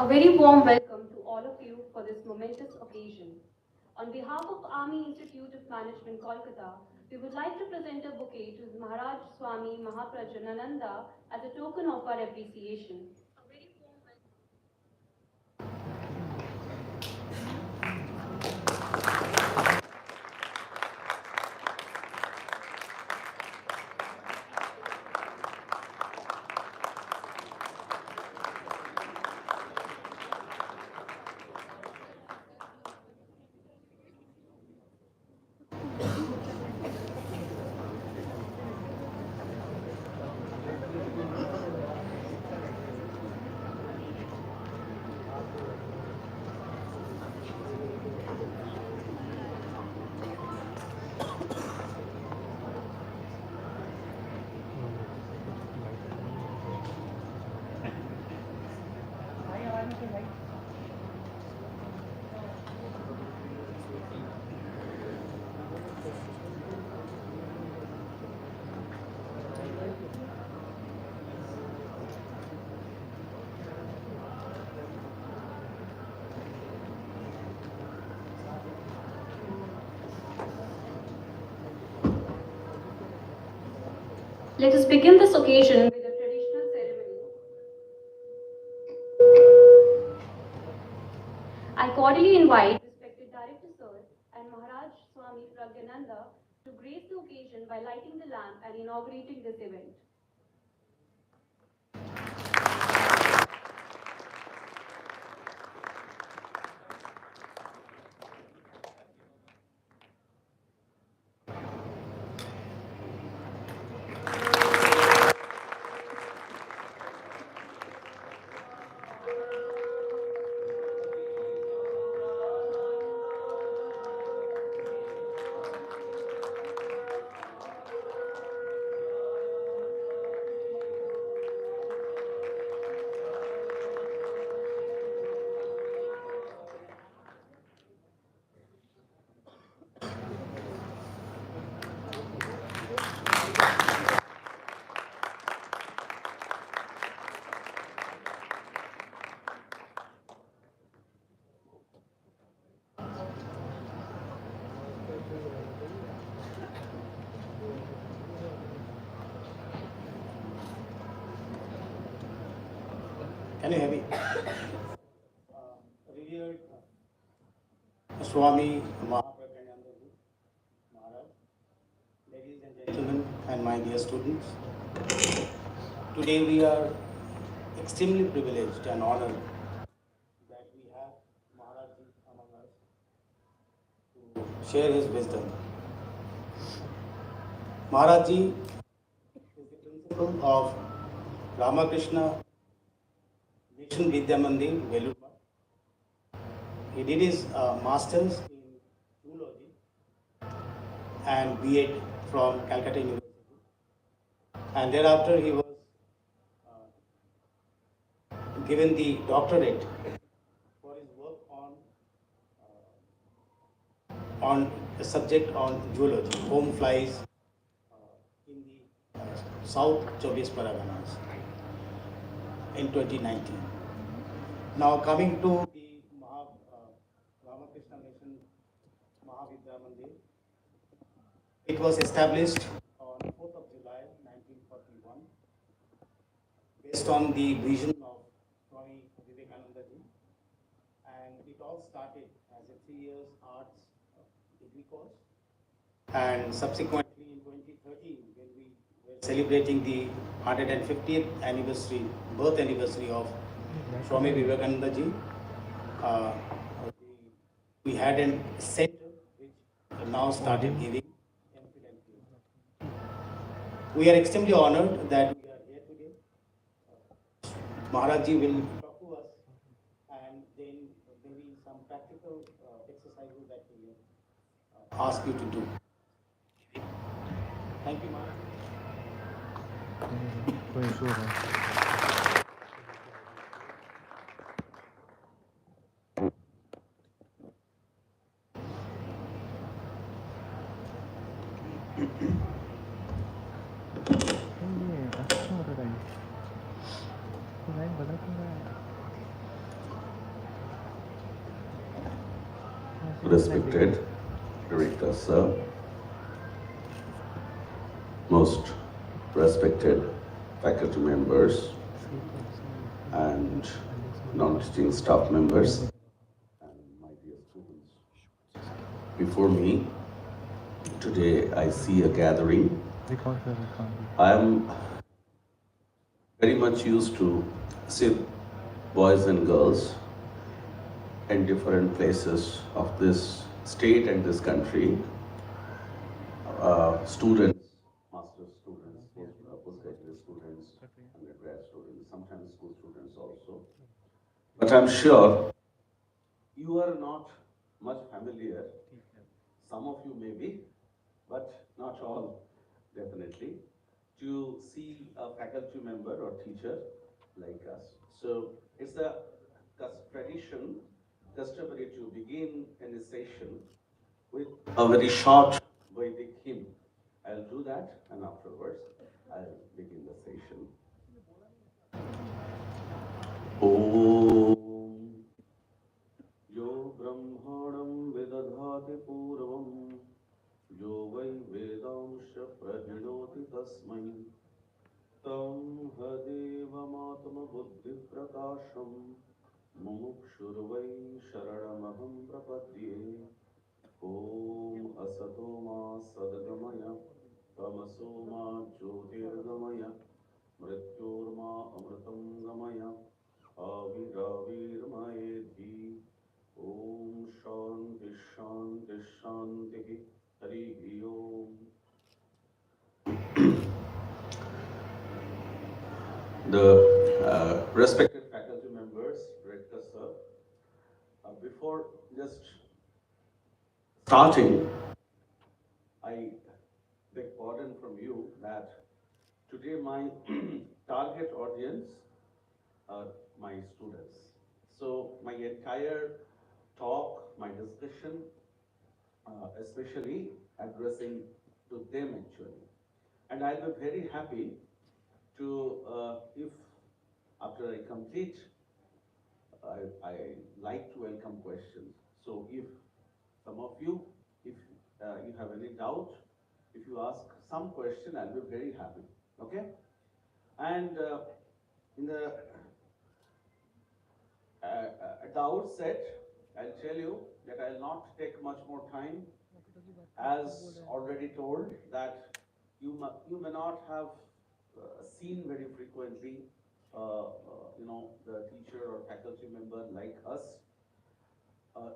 A very warm welcome to all of you for this momentous occasion. On behalf of Army Institute of Management, Kolkata, we would like to present a bouquet to Maharaja Swami Mahaprajnananda as a token of our appreciation. Let us begin this occasion with a traditional ceremony. I cordially invite respected Director Sir and Maharaja Swami Mahaprajnananda to grace the occasion by lighting the lamp and inaugurating this event. Can you hear me? Revered Swami Mahaprajnananda Maharaj, ladies and gentlemen, and my dear students, today we are extremely privileged and honored that we have Maharaj among us to share his wisdom. Maharaj is the principal of Ramakrishna Mission Vidya Mandir, Velur. He did his masters in zoology and B.Ed from Calcutta University, and thereafter he was given the doctorate for his work on the subject on zoology, home flies in the South 24 Paraganas in 2019. Now coming to the Ramakrishna Mission Mahavidya Mandir, it was established on 4th of July 1941 based on the vision of Swami Vivekananda ji, and it all started as a 3 years arts degree course, and subsequently in 2013 when we were celebrating the 150th anniversary, birth anniversary of Swami Vivekananda ji, we had a center which now started giving MPhil and PhD. We are extremely honored that we are here today. Maharaj ji will talk to us, and then maybe some practical exercises that we will ask you to do. Thank you, Maharaj. respected Director Sir, most respected faculty members and non-teaching staff members, and my dear students. Before me, today I see a gathering. I am very much used to see boys and girls in different places of this state and this country, students, master's students, postgraduate students, undergrad students, sometimes school students also. But I'm sure you are not much familiar. Some of you may be, but not all, definitely, to see a faculty member or teacher like us. So it's a tradition, customary to begin any session with a very short Vedic hymn. I'll do that, and afterwards I'll begin the session. Om Yo Brahmanam Vedadhati Purvam Yo Vai Vedansha Prahinoti Tasmai Tam Hadeva Matma Buddhi Prakasham Mumukshurvai Sharanamaham Prapadye Om Asatoma Sadgamaya Tamasoma Jyotirgamaya Mrityorma Amritam Gamaya Aviravirmayedhi Om Shanti Shanti Shanti Hari Om. The respected faculty members, Director Sir, before just starting, I beg pardon from you that today my target audience are my students. So my entire talk, my discussion, especially addressing to them actually. And I'll be very happy to, if after I complete, I like to welcome questions. So if some of you, if you have any doubt, if you ask some question, I'll be very happy, okay? And in the, at the outset, I'll tell you that I'll not take much more time. As already told, that you may not have seen very frequently, the teacher or faculty member like us.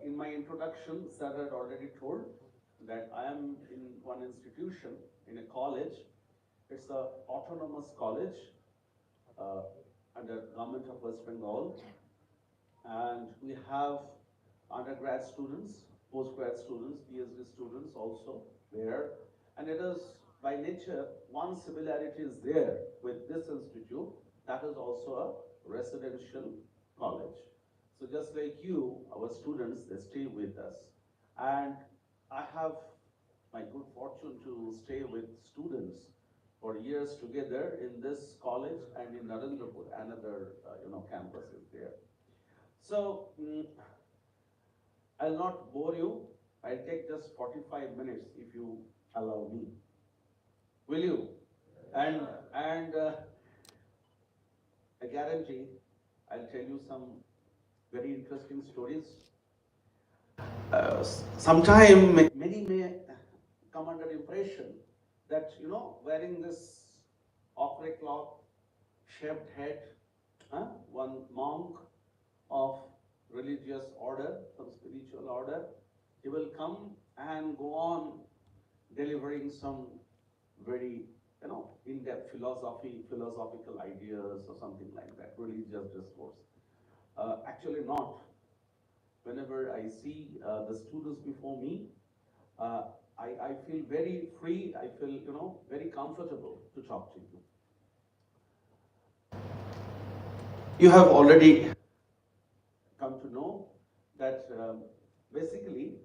In my introduction, sir had already told that I am in one institution, in a college. It's a autonomous college under Government of West Bengal, and we have undergrad students, postgrad students, PhD students also there, and it is by nature one similarity is there with this institute, that is also a residential college. So just like you, our students, they stay with us, and I have my good fortune to stay with students for years together in this college and in Narendrapur, another campus is there. So I'll not bore you. I'll take just 45 minutes if you allow me. Will you? And I guarantee I'll tell you some very interesting stories. Sometime many may come under impression that wearing this ochre cloth, shaped head, one monk of religious order, some spiritual order, he will come and go on delivering some very in-depth philosophical ideas or something like that, religious discourse. Actually not. Whenever I see the students before me, I feel very free, I feel very comfortable to talk to you. You have already come to know that basically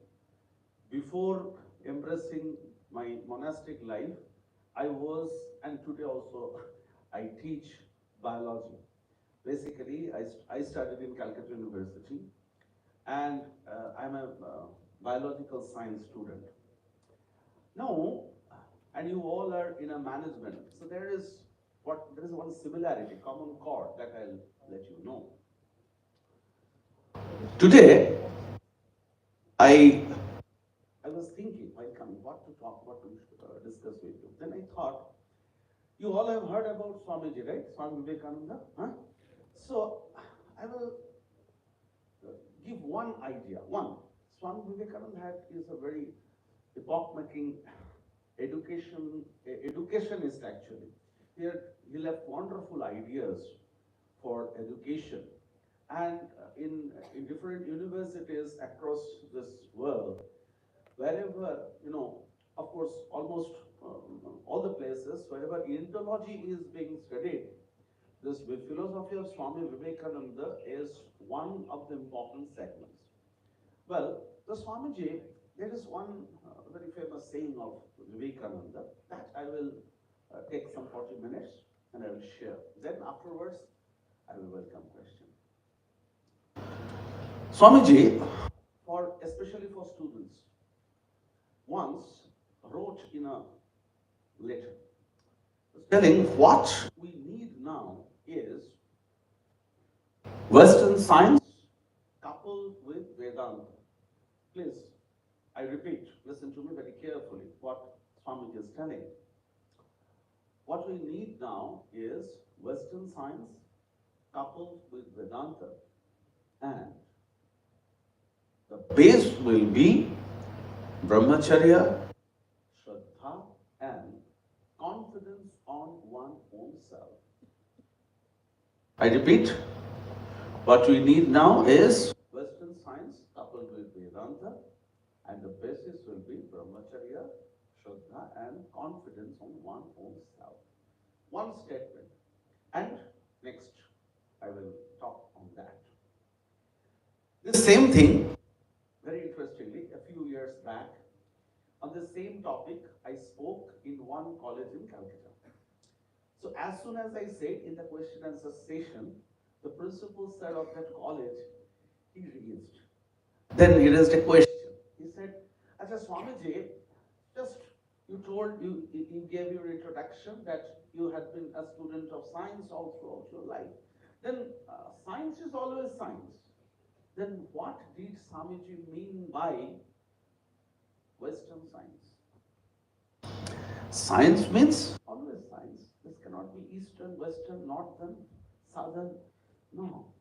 before embracing my monastic life, I was, and today also, I teach biology. Basically, I studied in Calcutta University, and I'm a biological science student. Now, and you all are in a management, so there is one similarity, common chord that I'll let you know. Today, I was thinking while coming what to talk, what to discuss with you. Then I thought, you all have heard about Swamiji, right? Swami Vivekananda. Huh? So I will give one idea. One, Swami Vivekananda is a very epoch-making educationist actually. He left wonderful ideas for education, and in different universities across this world, wherever of course, almost all the places wherever Indology is being studied, this philosophy of Swami Vivekananda is one of the important segments. Well, the Swamiji, there is one very famous saying of Vivekananda that I will take some 40 minutes and I will share. Then afterwards, I will welcome question. Swamiji, especially for students, once wrote in a letter telling what we need now is Western science coupled with Vedanta. Please, I repeat, listen to me very carefully what Swamiji is telling. What we need now is Western science coupled with Vedanta, and the base will be Brahmacharya, Shraddha, and confidence on one's own self. I repeat, what we need now is Western science coupled with Vedanta, and the basis will be Brahmacharya, Shraddha, and confidence on one's own self. One statement. And next, I will talk on that. The same thing, very interestingly, a few years back, on the same topic, I spoke in one college in Calcutta. So as soon as I said in the question and answer session, the principal sir of that college, he raised. Then he raised a question. He said, Acha Swamiji, just you gave your introduction that you had been a student of science all throughout your life. Then science is always science. Then what did Swamiji mean by Western science? Science means always science. This cannot be Eastern, Western, Northern, Southern. No.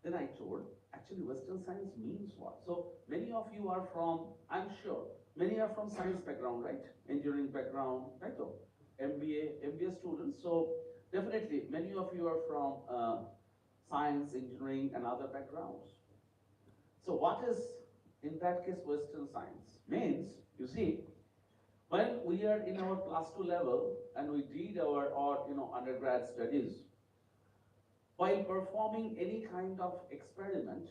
Then I told, actually Western science means what? So many of you are from, I'm sure, many are from science background, right? Engineering background, right? So MBA students. So definitely many of you are from science, engineering, and other backgrounds. So what is, in that case, Western science? Means, you see, when we are in our class 2 level and we did our undergrad studies, while performing any kind of experiment,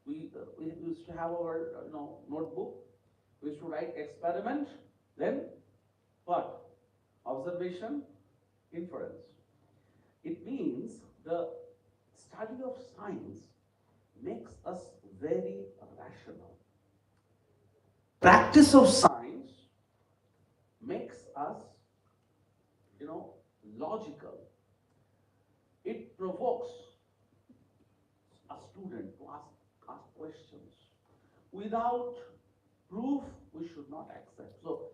we used to have our notebook. We used to write experiment, then what? Observation, inference. It means the study of science makes us very rational. Practice of science makes us, logical. It provokes a student to ask questions. Without proof, we should not accept. So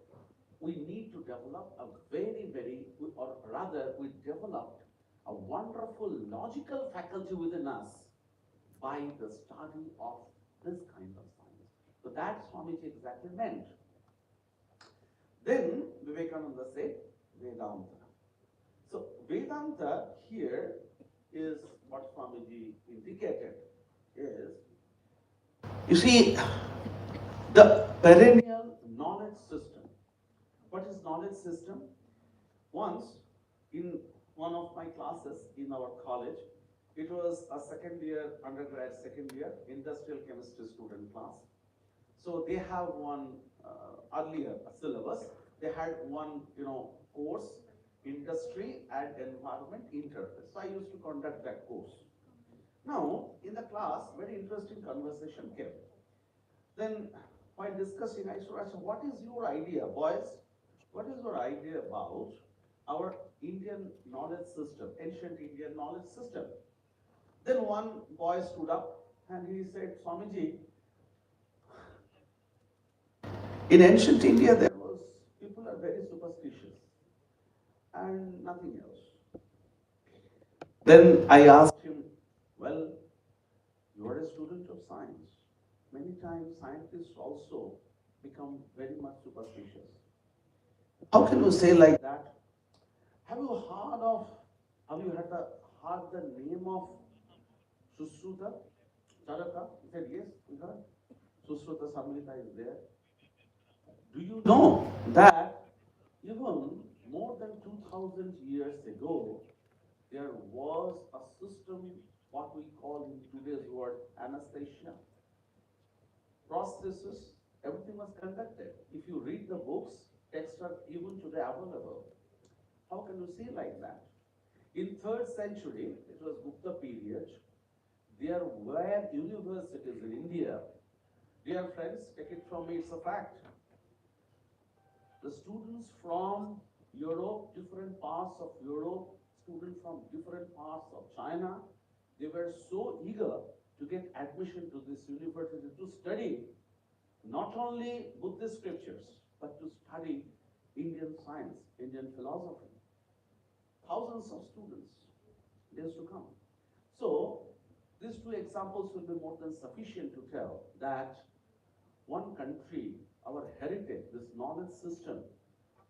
we need to develop a or rather, we developed a wonderful logical faculty within us by the study of this kind of science. So that's Swamiji exactly meant. Then Vivekananda said Vedanta. So Vedanta here is what Swamiji indicated is, you see, the perennial knowledge system. What is knowledge system? Once in one of my classes in our college, it was a undergrad second year industrial chemistry student class. So they have one earlier syllabus. They had one course, industry and environment interface. So I used to conduct that course. Now in the class, very interesting conversation came. Then while discussing, I said, what is your idea, boys? What is your idea about our Indian knowledge system, ancient Indian knowledge system? Then one boy stood up and he said, Swamiji, in ancient India people are very superstitious and nothing else. Then I asked him, well, you are a student of science. Many times scientists also become very much superstitious. How can you say like that? Have you heard the name of Susruta Charaka? He said, yes, we heard. Susruta Samhita is there. Do you know that even more than 2000 years ago, there was a system, what we call in today's word, anesthesia? Prosthesis, everything was conducted. If you read the books, texts are even today available. How can you say like that? In 3rd century, it was Gupta period, there were universities in India. Dear friends, take it from me, it's a fact. The students from Europe, different parts of Europe, students from different parts of China, they were so eager to get admission to this university to study not only Buddhist scriptures, but to study Indian science, Indian philosophy. Thousands of students, days to come. So, these two examples will be more than sufficient to tell that one country, our heritage, this knowledge system,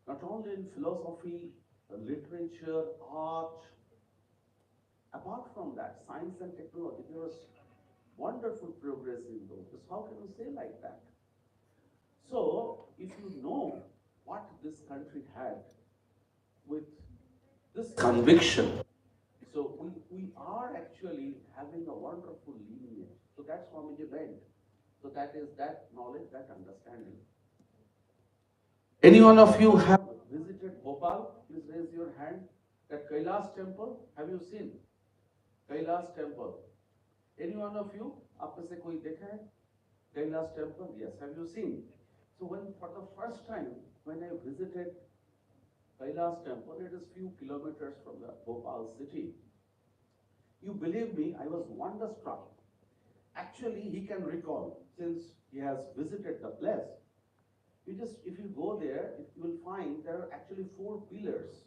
not only in philosophy, literature, art, apart from that, science and technology, there was wonderful progress in those. How can you say like that? So, if you know what this country had with this conviction, so we are actually having a wonderful lineage. So that's Swamiji meant. So that is that knowledge, that understanding. Any one of you have visited Bhopal? Please raise your hand. That Kailash temple, have you seen? Kailash temple. Any one of you? आपमें से कोई देखा है? Kailash temple? Yes. Have you seen? So when for the first time when I visited Kailash temple, it is few kilometers from the Bhopal city. You believe me, I was wonderstruck. Actually, he can recall, since he has visited the place, if you go there, you will find there are actually 4 pillars.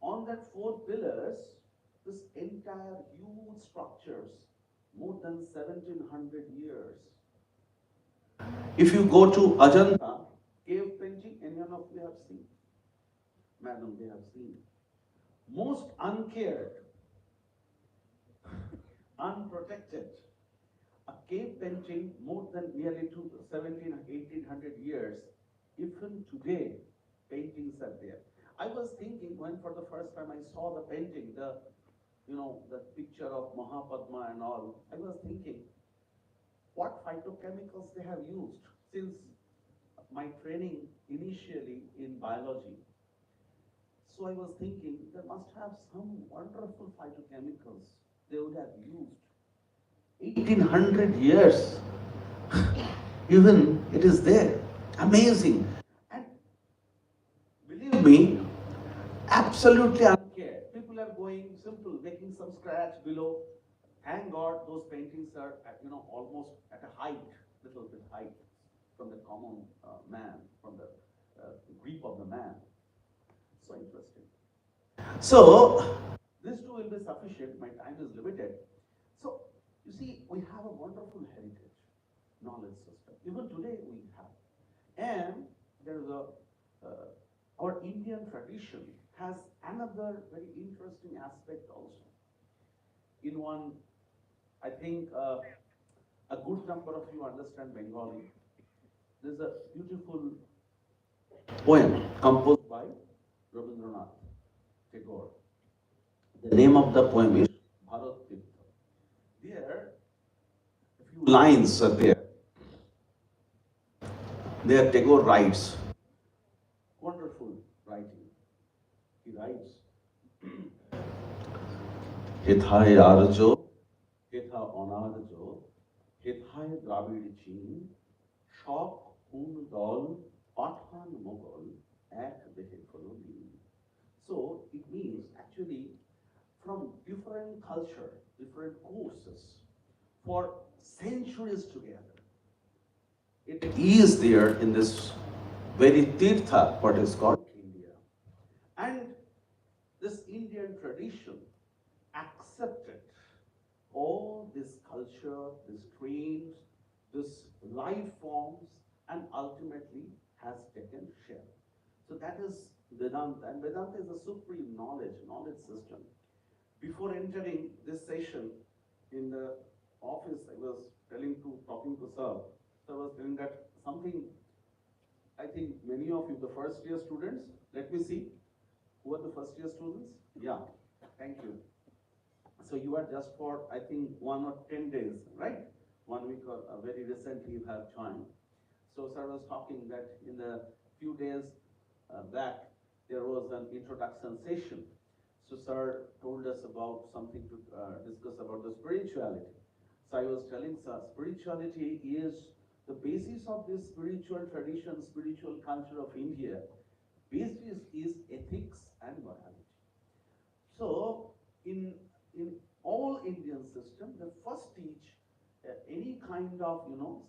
On that 4 pillars, this entire huge structures, more than 1700 years. If you go to Ajanta, cave painting, any one of you have seen? Madam, they have seen. Most uncared, unprotected, a cave painting more than nearly 1800 years. Even today, paintings are there. I was thinking when for the first time I saw the painting, the picture of Mahapadma and all, I was thinking, what phytochemicals they have used? Since my training initially in biology, so I was thinking they must have some wonderful phytochemicals they would have used. 1800 years, even it is there. Amazing. And believe me, absolutely uncared. People are going simple, making some scratch below. Thank God those paintings are almost at a height, little bit height from the common man, from the grip of the man. So interesting. So this too will be sufficient. My time is limited. So you see, we have a wonderful heritage, knowledge system. Even today we have. And there is our Indian tradition has another very interesting aspect also. In one, I think a good number of you understand Bengali. There's a beautiful poem composed by Rabindranath Tagore. The name of the poem is Bharat Tirtha. There, a few lines are there. There Tagore writes, wonderful writing. He writes, Hethaye Arjo, Hetha Onarjo, Hethaye Dravid Chin, শখ কোন দল পাঠান মোগল এক দেহে হলো লীন. So it means actually from different culture, different courses for centuries together. It is there in this very Tirtha, what is called India. And this Indian tradition accepted all this culture, this trains, this life forms, and ultimately has taken shape. So that is Vedanta, and Vedanta is a supreme knowledge system. Before entering this session in the office, I was talking to Sir. So I was telling that something, I think many of you, the first year students, let me see, who are the first year students? Yeah, thank you. So you are just for, I think, 1 or 10 days, right? 1 week or very recently you have joined. So Sir was talking that in the few days back, there was an introduction session. So Sir told us about something to discuss about the spirituality. So I was telling Sir, spirituality is the basis of this spiritual tradition, spiritual culture of India. Basis is ethics and morality. So in all Indian system, they first teach any kind of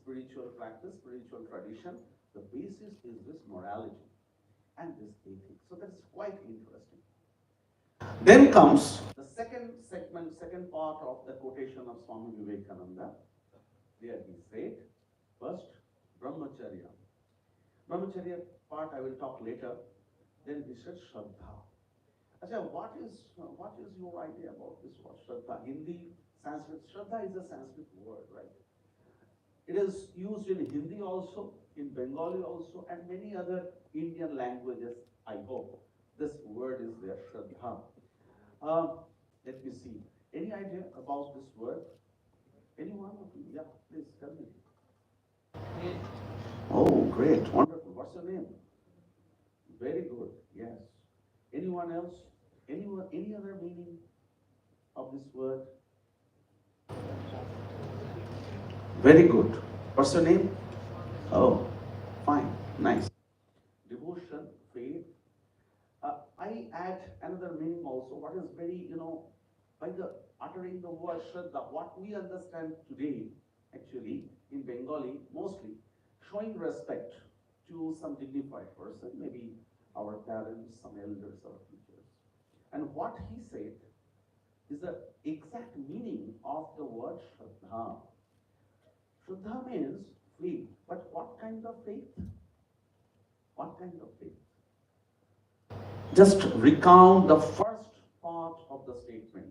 spiritual practice, spiritual tradition. The basis is this morality and this ethics. So that's quite interesting. Then comes the second segment, second part of the quotation of Swami Vivekananda. There he said, first, Brahmacharya. Brahmacharya part I will talk later. Then he said Shraddha. Achha, what is your idea about this word Shraddha? Hindi, Sanskrit. Shraddha is a Sanskrit word, right? It is used in Hindi also, in Bengali also, and many other Indian languages, I hope. This word is there, Shraddha. Let me see. Any idea about this word? Anyone of you? Yeah, please tell me. Oh, great, wonderful. What's your name? Very good, yes. Anyone else? Anyone, any other meaning of this word? Very good. What's your name? Oh, fine, nice. Devotion, faith. I add another meaning also. What is very, by the uttering the word Shraddha, what we understand today, actually, in Bengali, mostly, showing respect to some dignified person, maybe our parents, some elders or teachers. And what he said is the exact meaning of the word Shraddha. Shraddha means faith, but what kind of faith? What kind of faith? Just recount the first part of the statement.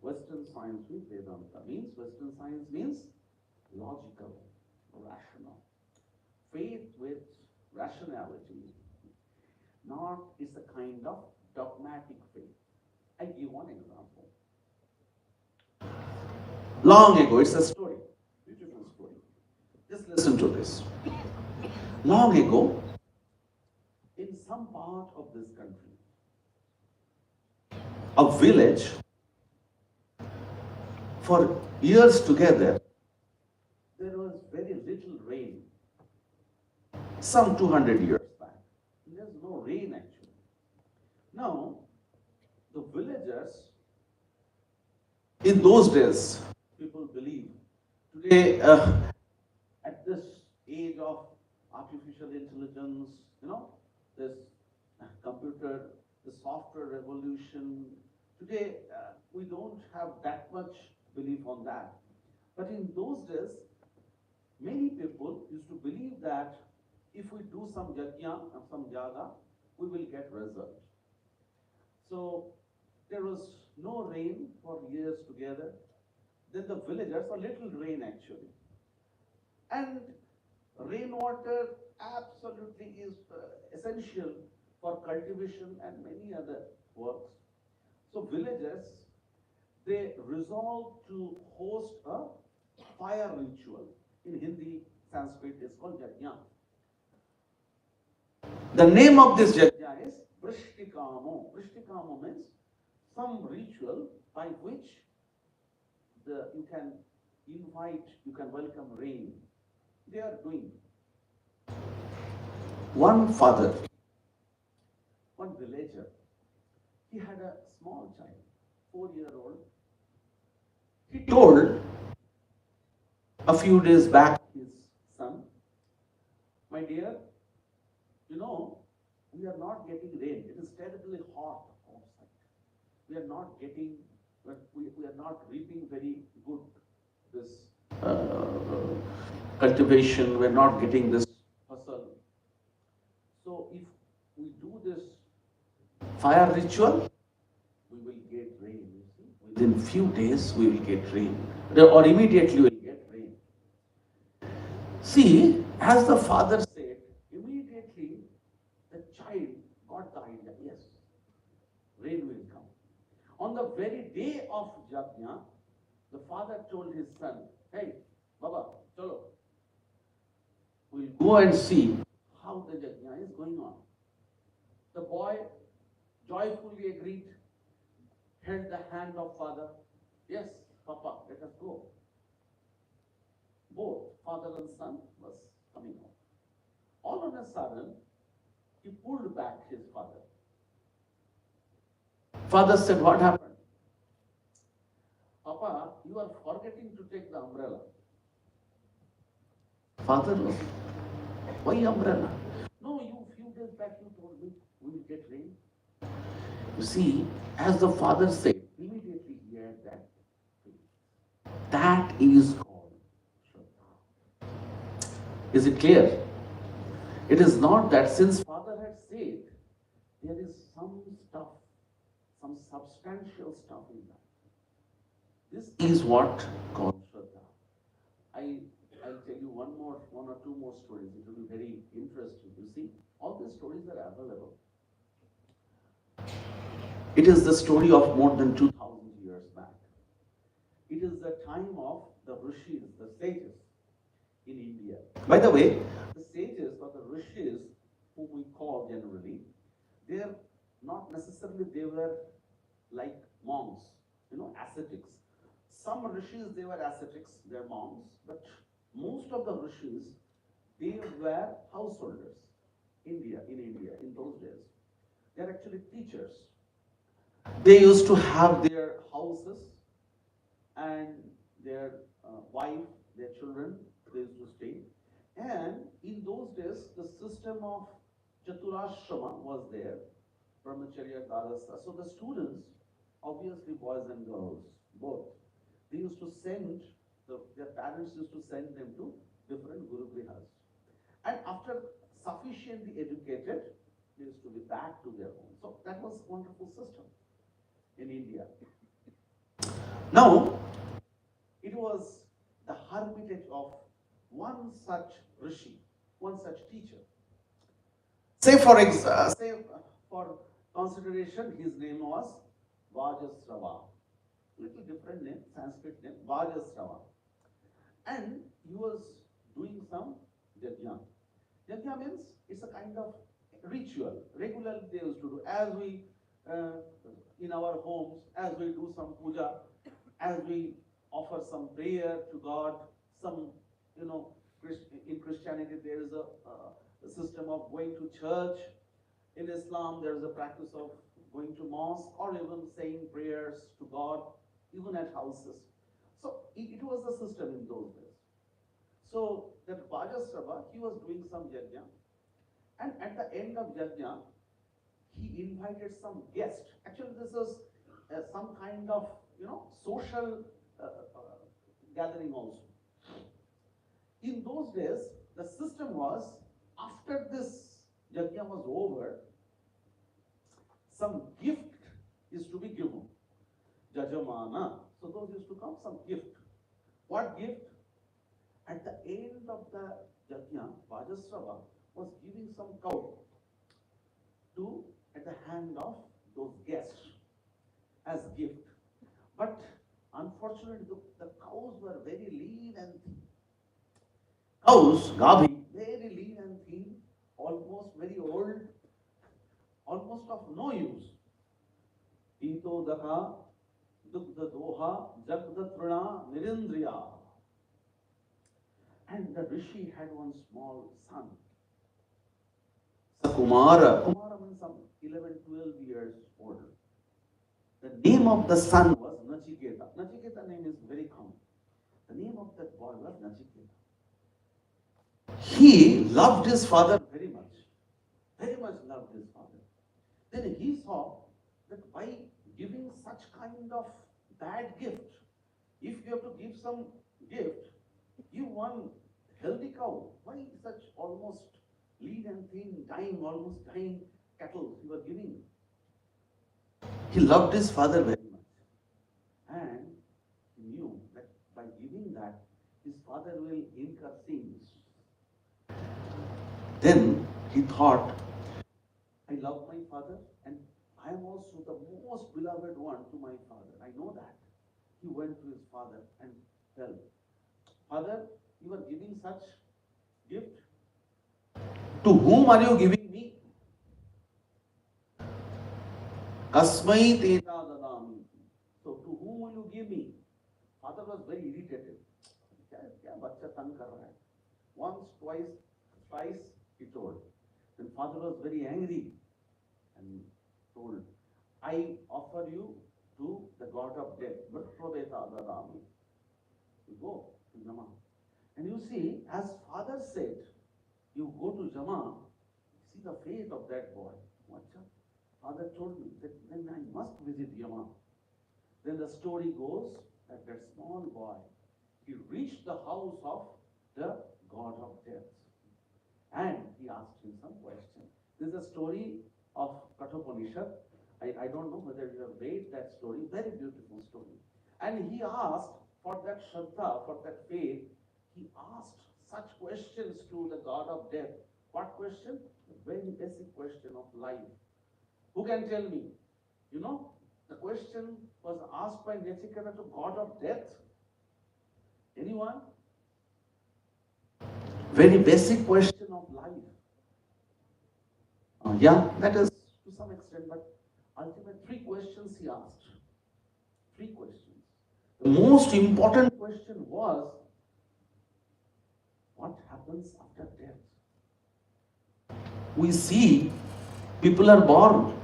Western science with Vedanta means, Western science means logical, rational. Faith with rationality. Not is a kind of dogmatic faith. I give one example. Long ago, it's a story, beautiful story. Just listen to this. Long ago, in some part of this country, a village, for years together, there was very little rain. Some 200 years back, there's no rain actually. Now, the villagers, in those days, people believe, today, at this age of artificial intelligence, this computer, the software revolution, today we don't have that much belief on that. But in those days, many people used to believe that if we do some yajna, some yaga, we will get result. So there was no rain for years together. Then the villagers, a little rain actually. And rainwater absolutely is essential for cultivation and many other works. So villagers, they resolved to host a fire ritual. In Hindi, Sanskrit, it's called yajna. The name of this yajna is Vrishtikamo. Vrishtikamo means some ritual by which you can invite, you can welcome rain. They are doing One father, one villager, he had a small child, 4-year-old. He told a few days back his son, my dear, you know, we are not getting rain. It is terribly hot outside. We are not getting, we are not reaping very good this cultivation. We are not getting this hustle. So if we do this fire ritual, we will get rain. You see, within few days we will get rain, or immediately we will get rain. See, as the father said, immediately the child got the idea. Yes, rain will come. On the very day of Yajna, the father told his son, hey, Baba, chalo, we'll go and see how the Yajna is going on. The boy joyfully agreed, held the hand of father. Yes, Papa, let us go. Both father and son was coming out. All of a sudden, he pulled back his father. Father said, what happened? Papa, you are forgetting to take the umbrella. Father, why umbrella? No, you few days back you told me we will get rain. You see, as the father said, immediately he had that feeling. That is called Shraddha. Is it clear? It is not that since father had said, there is some stuff, some substantial stuff in that. This is what called Shraddha. I'll tell you one or two more stories. It will be very interesting. You see, all these stories are available. It is the story of more than 2000 years back. It is the time of the rishis, the sages in India. By the way, the sages or the rishis, whom we call generally, they are not necessarily, they were like monks, ascetics. Some rishis, they were ascetics, they're monks, but most of the rishis, they were householders in India in those days. They're actually teachers. They used to have their houses and their wife, their children, they used to stay. And in those days, the system of Chaturashrama was there, Brahmacharya, Garasa. So the students, obviously boys and girls, both, they used to send, their parents used to send them to different Guru Grihas. And after sufficiently educated, they used to be back to their home. So that was a wonderful system in India. Now, it was the hermitage of one such rishi, one such teacher. Say for consideration, his name was Vajasrava. Little different name, Sanskrit name, Vajasrava. And he was doing some yajna. Yajna means it's a kind of ritual. Regularly they used to do. As we, in our homes, as we do some puja, as we offer some prayer to God, some, in Christianity there is a system of going to church. In Islam there is a practice of going to mosque or even saying prayers to God, even at houses. So it was the system in those days. So that Vajasrava, he was doing some yajna, and at the end of yajna, he invited some guest. Actually, this is some kind of social gathering also. In those days, the system was after this yajna was over, some gift is to be given. Jajamana. So those used to come, some gift. What gift? At the end of the yajna, Vajasrava was giving some cow at the hand of those guests as gift. But unfortunately, the cows were very lean and thin. Cows, Gavi, very lean and thin, almost very old, almost of no use. Ito daka, dugdha doha, jagdatruna, nirindriya. And the rishi had one small son. Kumara. Kumara means some 11, 12 years old. The name of the son was Nachiketa. Nachiketa name is very common. The name of that boy was Nachiketa. He loved his father very much loved his father. Then he saw that by giving such kind of bad gift, if you have to give some gift, give one healthy cow. Why such almost lean and thin, almost dying cattle you are giving? He loved his father very much. And he knew that by giving that, his father will incur sins. Then he thought, I love my father and I am also the most beloved one to my father. I know that. He went to his father and told, Father, you are giving such gift. To whom are you giving me? Kasmai teta dadami. So to whom will you give me? Father was very irritated. Kya bachcha tang kar raha hai? Once, twice, thrice, he told. Then father was very angry and told, I offer you to the god of death. Mrittveta dadami. You go to Yama. And you see, as father said, you go to Yama, see the fate of that boy. Father told me that then I must visit Yama. Then the story goes that that small boy, he reached the house of the god of death. And he asked him some question. This is a story of Kathopanishad. I don't know whether you have read that story, very beautiful story. And he asked for that Shraddha, for that faith, he asked such questions to the god of death. What question? A very basic question of life. Who can tell me? You know, the question was asked by Nachiketa to god of death. Anyone? Very basic question of life. Yeah, that is to some extent, but ultimately 3 questions he asked. 3 questions. The most important question was, what happens after death? We see people are born,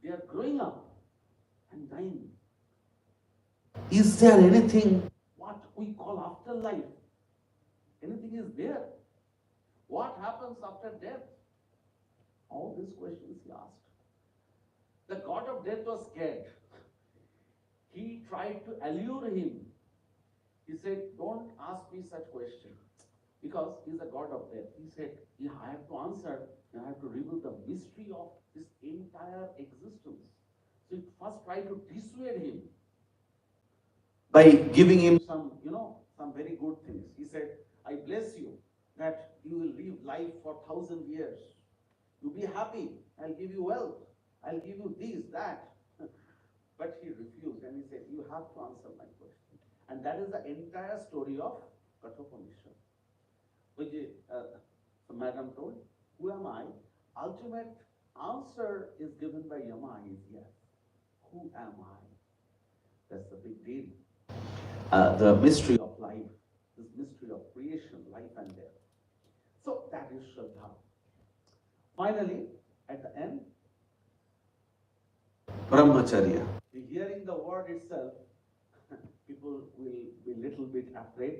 they are growing up and dying. Is there anything what we call afterlife? Anything is there? What happens after death? All these questions he asked. The god of death was scared. He tried to allure him. He said, don't ask me such questions. Because he's a god of death. He said, yeah, I have to answer and I have to reveal the mystery of this entire existence. So he first tried to dissuade him by giving him some, some very good things. He said, I bless you that you will live life for 1,000 years. You be happy. I'll give you wealth. I'll give you this, that. But he refused and he said, you have to answer my question. And that is the entire story of Kathopanishad. Which the madam told, who am I? Ultimate answer is given by Yama is yes. Who am I? That's the big deal. The mystery of life, this mystery of creation, life and death. So that is Shraddha. Finally, at the end, Brahmacharya. Hearing the word itself, people will be a little bit afraid.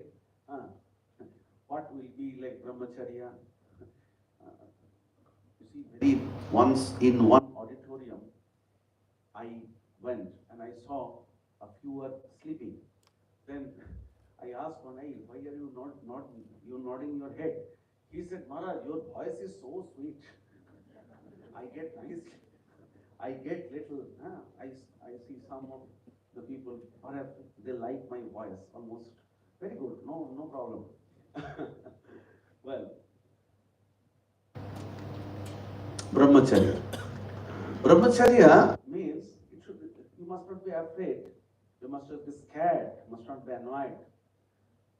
What will be like Brahmacharya? You see, once in one auditorium, I went and I saw a few were sleeping. Then I asked one, why are you nodding your head? He said, Maharaj, your voice is so sweet. I get little, I see some of the people, perhaps they like my voice almost. Very good, no problem. Well, Brahmacharya. Brahmacharya means you must not be afraid, you must not be scared, you must not be annoyed.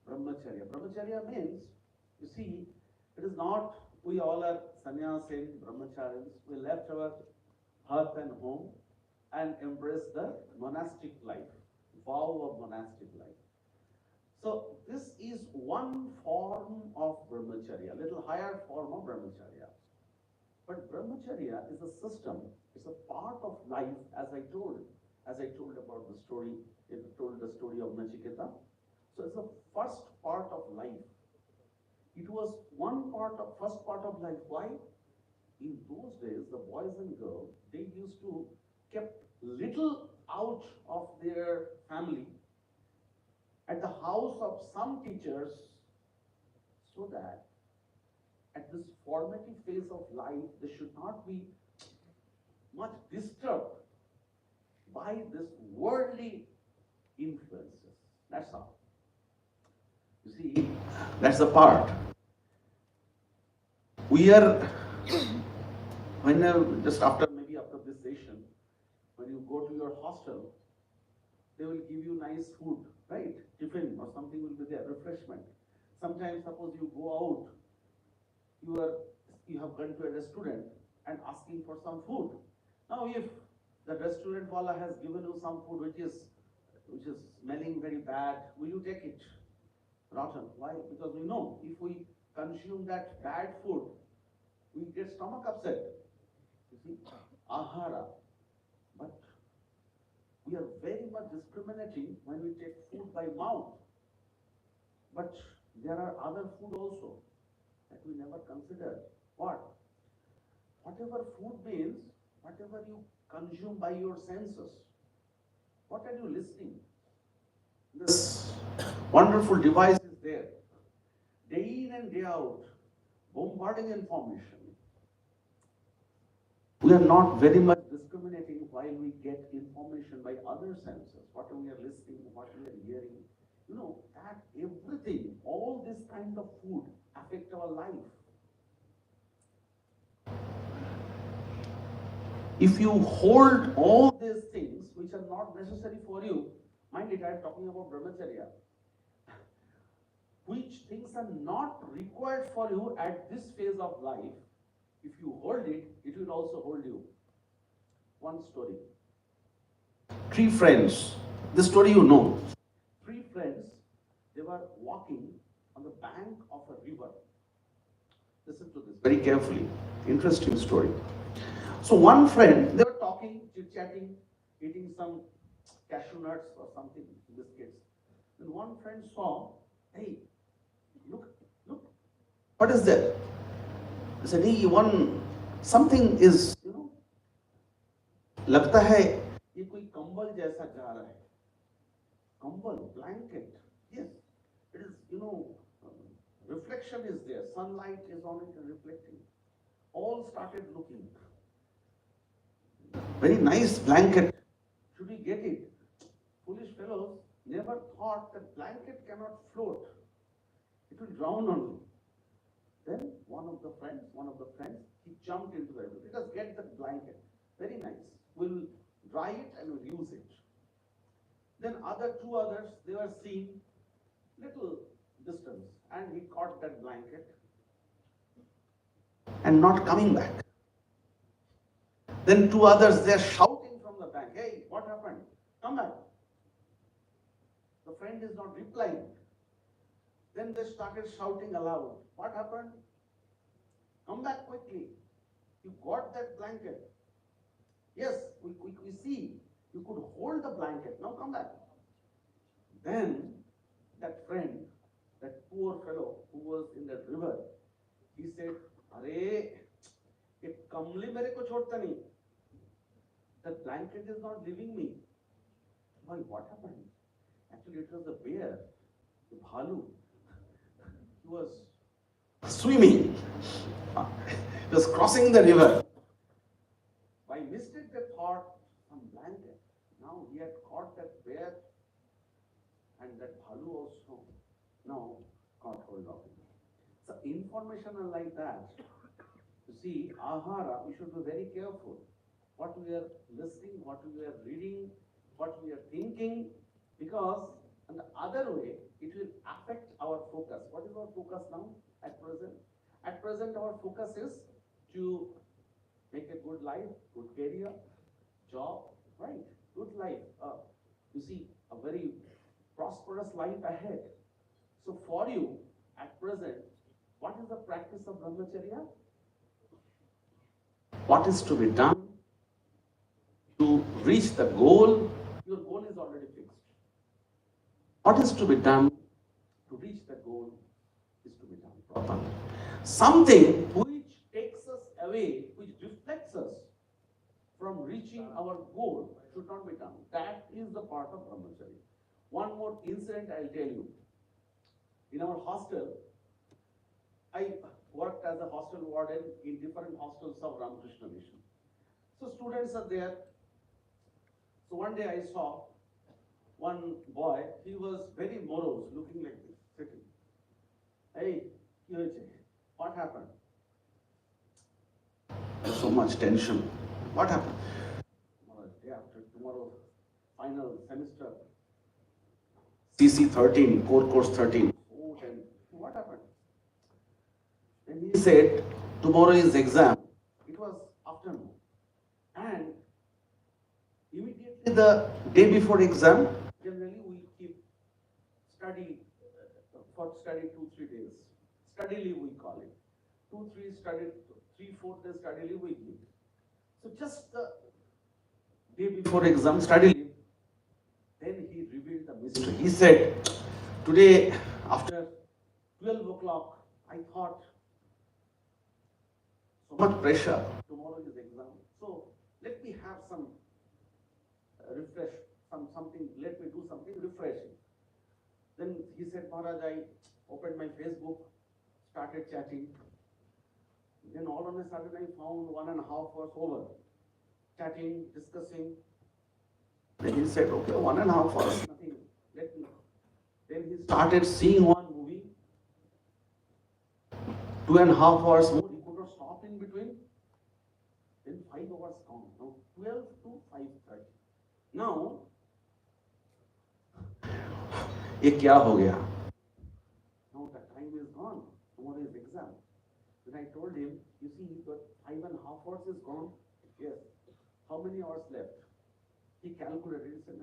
Brahmacharya. Brahmacharya means, you see, it is not we all are sannyasin, brahmacharyas. We left our hearth and home and embraced the monastic life, vow of monastic life. So this is one form of brahmacharya, a little higher form of brahmacharya. But brahmacharya is a system, it's a part of life, as I told about the story, I told the story of Nachiketa. So it's the first part of life. It was first part of life. Why? In those days, the boys and girls, they used to kept little out of their family at the house of some teachers, so that at this formative phase of life, they should not be much disturbed by this worldly influences. That's all. You see, that's the part. We are, just after this session, when you go to your hostel, they will give you nice food, right? Tiffin or something will be there, refreshment. Sometimes suppose you go out, you have gone to a restaurant and asking for some food. Now if the restaurant wala has given you some food which is smelling very bad, will you take it? Rotten. Why? Because we know if we consume that bad food, we get stomach upset. You see, ahara. But we are very much discriminating when we take food by mouth. But there are other food also that we never consider. What? Whatever food means, whatever you consume by your senses. What are you listening? This wonderful device is there. Day in and day out, bombarding information. We are not very much discriminating while we get information by other senses, what we are listening, what we are hearing. You know, that everything, all this kind of food affect our life. If you hold all these things which are not necessary for you, mind it, I am talking about brahmacharya, which things are not required for you at this phase of life, if you hold it, it will also hold you. One story. 3 friends, this story you know. 3 friends, they were walking on the bank of a river. Listen to this very carefully. Interesting story. So one friend, they were talking, chit-chatting, eating some cashew nuts or something, biscuits. Then one friend saw, hey, look, what is that? He said, hey, something is, लगता है ये कोई कंबल जैसा जा रहा है. Kambal, blanket. Yes, it is, reflection is there. Sunlight is on it and reflecting. All started looking. Very nice blanket. Should we get it? Foolish fellows never thought that blanket cannot float. It will drown only. Then one of the friends, he jumped into the river. Let us get that blanket. Very nice. We'll dry it and we'll use it. Then 2 others, they were seen little distance, and he caught that blanket and not coming back. Then 2 others, they're shouting from the bank, hey, what happened? Come back. The friend is not replying. Then they started shouting aloud. What happened? Come back quickly. You got that blanket. Yes, we see. You could hold the blanket. Now come back. Then that friend, that poor fellow who was in that river, he said, "Arey, ye kamli mere ko chhodta nahi. That blanket is not leaving me." Why, what happened? Actually, it was the bear, the bhalu. He was swimming. He was crossing the river. By mistake, they thought some blanket. Now he had caught that bear, and that bhalu also now caught hold of him. So information are like that. You see, ahara, we should be very careful. What we are listening, what we are reading, what we are thinking, because in the other way, it will affect our focus. What is our focus now at present? At present, our focus is to make a good life, good career, job, right? Good life. You see, a very prosperous life ahead. So for you, at present, what is the practice of brahmacharya? what is to be done to reach the goal. Your goal is already fixed. What is to be done to reach the goal is to be done properly. Something which takes us away, which deflects us from reaching our goal should not be done. That is the part of brahmacharya. One more incident I'll tell you. In our hostel, I worked as a hostel warden in different hostels of Ramakrishna Mission. So students are there. So one day I saw one boy, he was very morose, looking like this, sitting. Hey, what happened? So much tension. What happened? Day after tomorrow, final semester, CC 13, core course 13. Oh, then what happened? Then he said, tomorrow is exam. It was afternoon. And immediately the day before exam, generally we keep study, for study 2-3 days. Study leave we call it. 2-3 study, 3-4 days study leave we give. So just the day before exam, study leave, then he revealed the mystery. He said, today after 12 o'clock, I thought, so much pressure, tomorrow is exam. So let me have some refresh, something, let me do something refreshing. Then he said, Maharaj, I opened my Facebook, started chatting. Then all of a sudden I found 1.5 hours over. Chatting, discussing. Then he said, okay, 1.5 hours, nothing, let me. Then he started seeing one movie. 2.5 hours more, he could not stop in between. Then 5 hours gone. Now 12 to 5:30. Now, ये क्या हो गया? Now the time is gone. Tomorrow is exam. Then I told him, you see, the 5.5 hours is gone. Yes. How many hours left? He calculated. He said,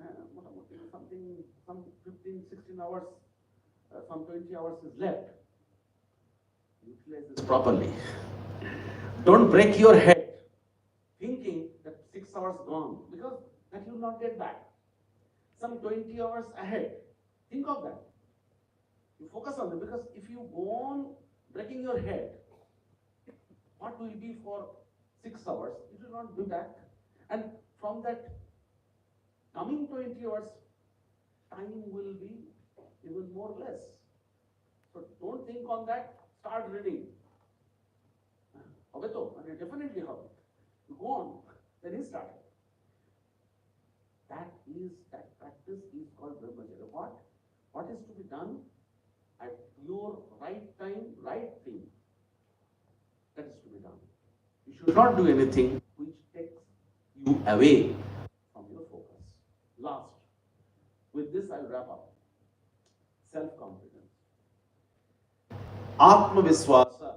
something, some 15, 16 hours, some 20 hours is left. Utilize this properly. Don't break your head thinking that 6 hours gone, because that you will not get back. Some 20 hours ahead. Think of that. You focus on it, because if you go on breaking your head, what will be for 6 hours? It will not be back. And from that coming 20 hours, time will be even more or less. So don't think on that, start reading. Definitely have it. You go on, then he started. That practice is called brahmacharya. What is to be done at your right time, right thing? That is to be done. You should not do anything which takes you away from your focus. Last, with this I'll wrap up. Self-confidence. Atma-viswasa.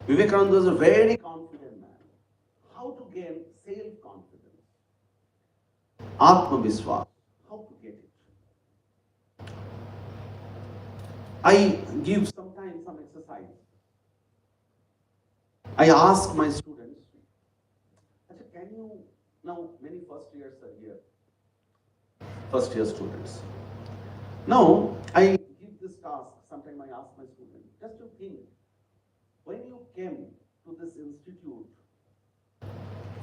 Vivekananda was a very confident man. How to gain self-confidence? Atma-viswasa. How to get it? I give sometimes some exercise. I ask my students, can you, now many first years are here, first year students. Now I give this task, sometimes I ask my students, just to think, when you came to this institute,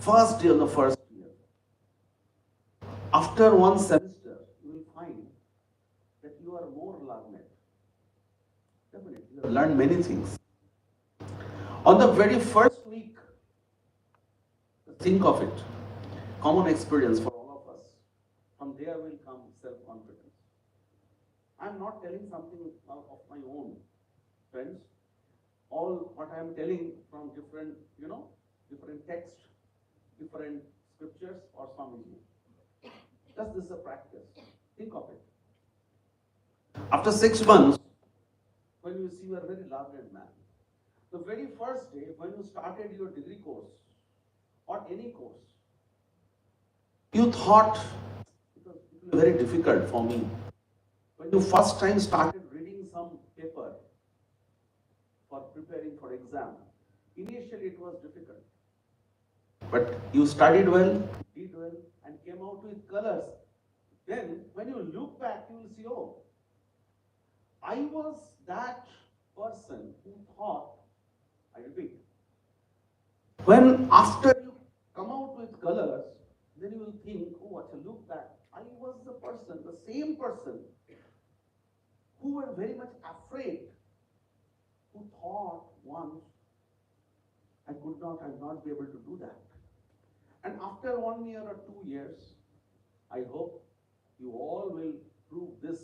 first day on the first year, after one semester, you will find that you are more learned. Definitely, you have learned many things. On the very first week, think of it, common experience for all of us. From there will come self-confidence. I'm not telling something of my own, friends. All what I am telling from different, different texts, different scriptures or Swamiji. Just this is a practice. Think of it. After 6 months, when you see you are a very learned man, the very first day when you started your degree course or any course, you thought it was very difficult for me. When you first time started reading some paper for preparing for exam, Initially it was difficult. But you studied well, did well, and came out with colors. Then when you look back, you will see, oh, I was that person who thought, I repeat, when after you come out with colors, then you will think, oh, what a look back. I was the person, the same person, who were very much afraid, who thought once, I'll not be able to do that. And after 1 year or 2 years, I hope you all will prove this.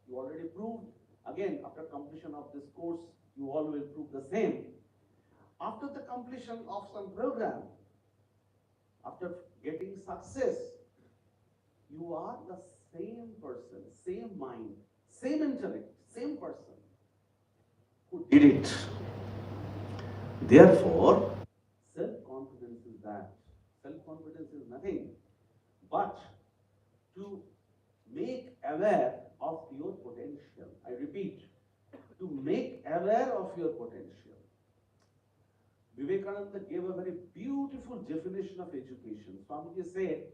You already proved. Again, after completion of this course, you all will prove the same. After the completion of some program, after getting success, you are the same person, same mind, same intellect, same person who did it. Therefore, self-confidence is that. Self-confidence is nothing but to make aware of your potential. I repeat, to make aware of your potential. Vivekananda gave a very beautiful definition of education. Swamiji said,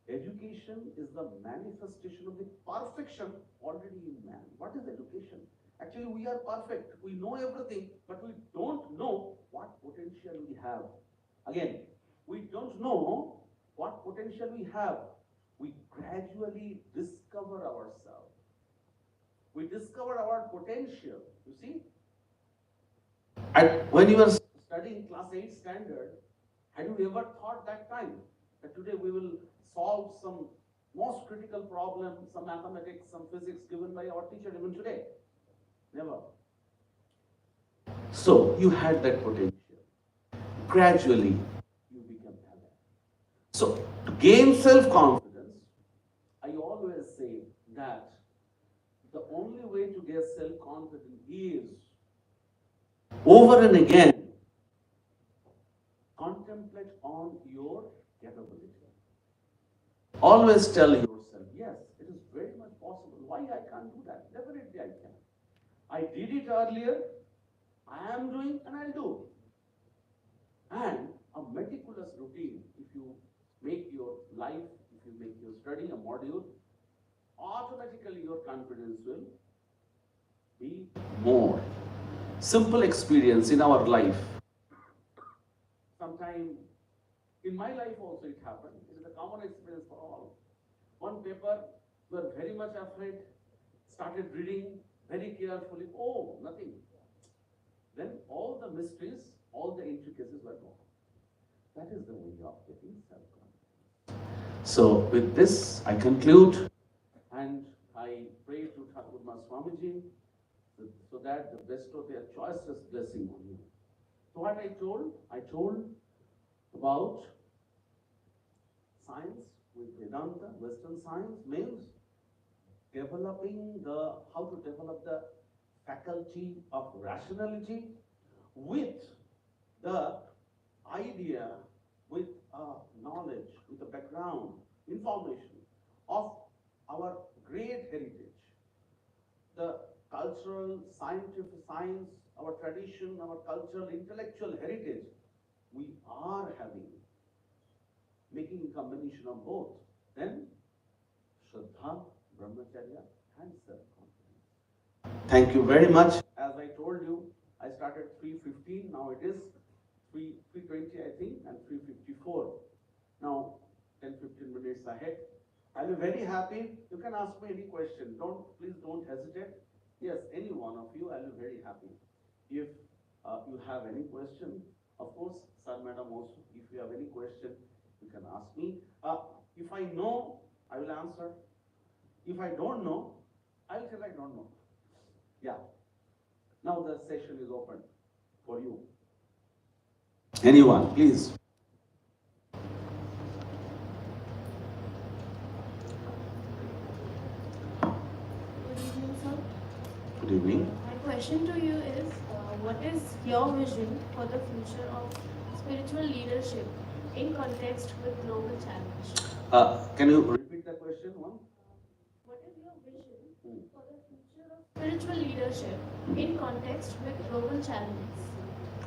education is the manifestation of the perfection already in man. What is education? Actually, we are perfect. We know everything, but we don't know what potential we have. Again, we don't know what potential we have. We gradually discover ourselves. We discover our potential. You see? And when you were studying class 8 standard, had you ever thought that time that today we will solve some most critical problem, some mathematics, some physics given by our teacher even today? Never. So you had that potential. Gradually, you become aware. So to gain self-confidence, I always say that the only way to get self-confidence is over and again contemplate on your capability. Always tell yourself, yes, it is very much possible. Why I can't do that? Definitely I can. I did it earlier, I am doing, and I'll do. And a meticulous routine, if you make your life, if you make your study a module, automatically your confidence will be more. Simple experience in our life. Sometime in my life also it happened. It is a common experience for all. One paper, we were very much afraid, started reading very carefully. Oh, nothing. Then all the mysteries, all the intricacies were gone. That is the way of getting self-confidence. So with this, I conclude, and I pray to Thakur Swamiji so that the bestow their choicest blessing on you. So what I told about science with Vedanta, Western science means developing how to develop the faculty of rationality with the idea, with knowledge, with the background, information of our great heritage, the cultural, scientific science, our tradition, our cultural, intellectual heritage, we are having, making a combination of both. Then, Shraddha, Brahmacharya, and self-confidence. Thank you very much. As I told you, I started 3:15, now it is 3:20, I think, and 3:54. Now, 10-15 minutes ahead. I'll be very happy. You can ask me any question. Please don't hesitate. Yes, any one of you, I'll be very happy. If you have any question, of course, Sir, Madam also, if you have any question, you can ask me. If I know, I will answer. If I don't know, I will tell I don't know. Yeah. Now the session is open for you. Anyone, please. Good evening, sir. Good evening. My question to you is, what is your vision for the future of spiritual leadership in context with global challenge? Can you repeat the question once? What is your vision for the future of spiritual leadership in context with global challenges?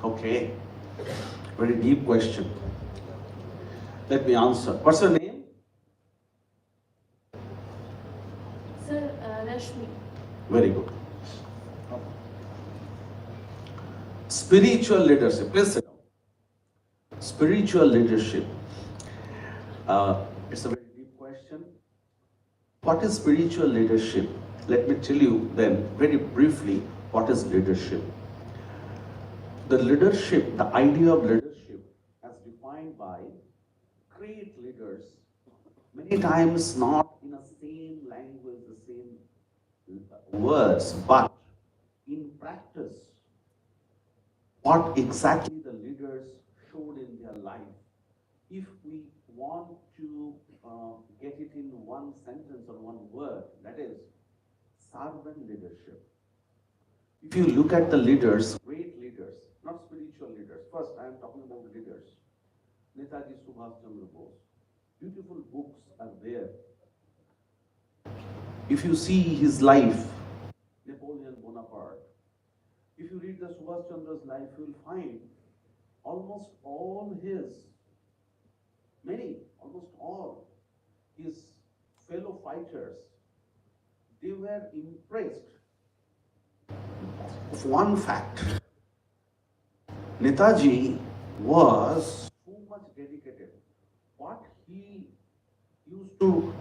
Okay. Very deep question. Let me answer. What's your name? Sir, Rashmi. Very good. Spiritual leadership. Please sit down. Spiritual leadership. It's a very deep question. What is spiritual leadership? Let me tell you then very briefly what is leadership. The leadership, the idea of leadership as defined by great leaders, many times not in the same language, the same words, but in practice, what exactly the leaders showed in their life. If we want to get it in one sentence or one word, that is servant leadership. If you look at the leaders, great leaders, not spiritual leaders. First, I am talking about leaders. Netaji Subhash Chandra Bose. Beautiful books are there. If you see his life, Napoleon Bonaparte, if you read the Subhash Chandra's life, you will find almost all his fellow fighters, they were impressed of one fact. Netaji was so much dedicated. What he used to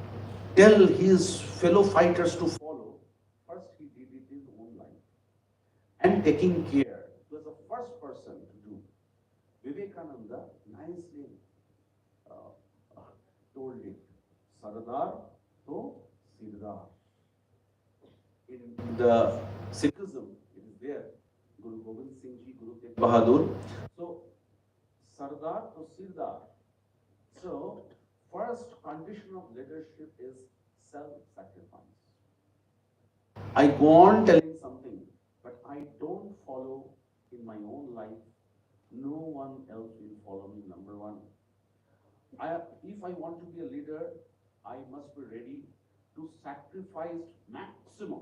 tell his fellow fighters to follow, first he did it in his own life. And taking care, he was the first person to do. Vivekananda nicely told it, Sardar to Sirdar. In the Sikhism, it is there. Guru Gobind Singh Ji, Guru Tegh Bahadur. So, Sardar to Sirdar. So, first condition of leadership is self-sacrifice. I go on telling something, but I don't follow in my own life. No one else will follow me, number one. If I want to be a leader, I must be ready to sacrifice maximum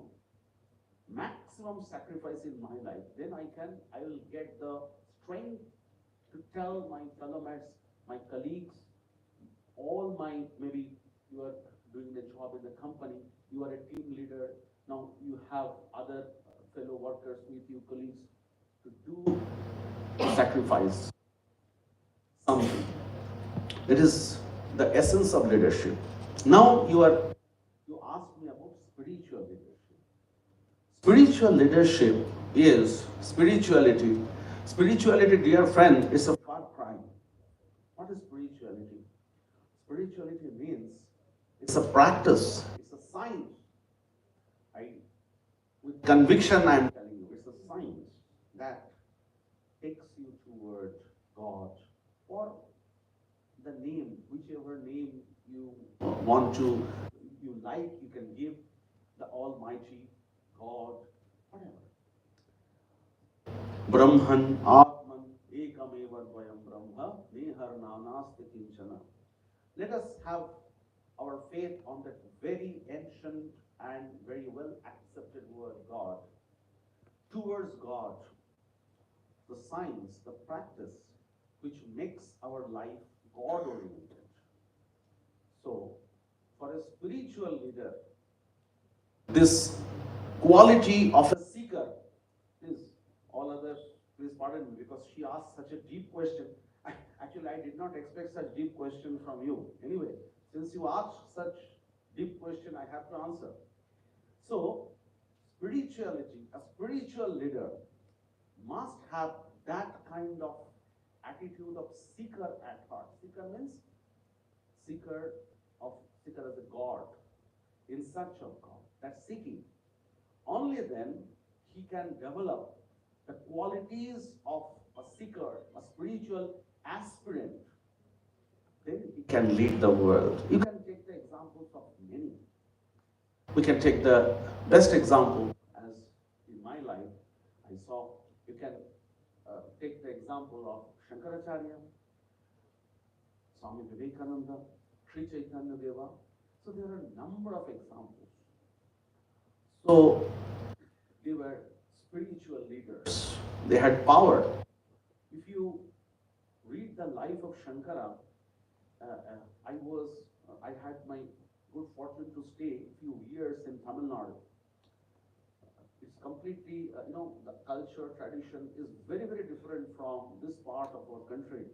sacrifice in my life. Then I will get the strength to tell my fellow mates, my colleagues, maybe you are doing the job in the company, you are a team leader, now you have other fellow workers with you, colleagues, to sacrifice something. That is the essence of leadership. Now you asked me about spiritual leadership. Spiritual leadership is spirituality. Spirituality, dear friend, is a far cry. What is spirituality? Spirituality means it's a practice, it's a science. With conviction, I am telling you, it's a science that takes you toward God, or the name, whichever name you like, you can give the Almighty, God, whatever. Brahman, Atman, Ekameva Dvayam Brahma, Nehar Nanasti Kinchana. Let us have our faith on that very ancient and very well accepted word, God. Towards God, the science, the practice, which makes our life God-oriented. So, for a spiritual leader, this quality of a seeker is all others. Please pardon me because she asked such a deep question. Actually, I did not expect such deep question from you. Anyway, since you asked such deep question, I have to answer. So, spirituality, a spiritual leader must have that kind of attitude of seeker at heart. Seeker means seeker as a God, in search of God. That's seeking. Only then he can develop the qualities of a seeker, a spiritual aspirant. Then he can lead the world. You can take the examples of many. We can take the best example, as in my life I saw. You can take the example of Shankaracharya, Swami Vivekananda, Sri Chaitanya Deva. So there are a number of examples. So they were spiritual leaders. They had power. If you read the life of Shankara, I had my good fortune to stay a few years in Tamil Nadu. It's completely, the culture, tradition is very, very different from this part of our country.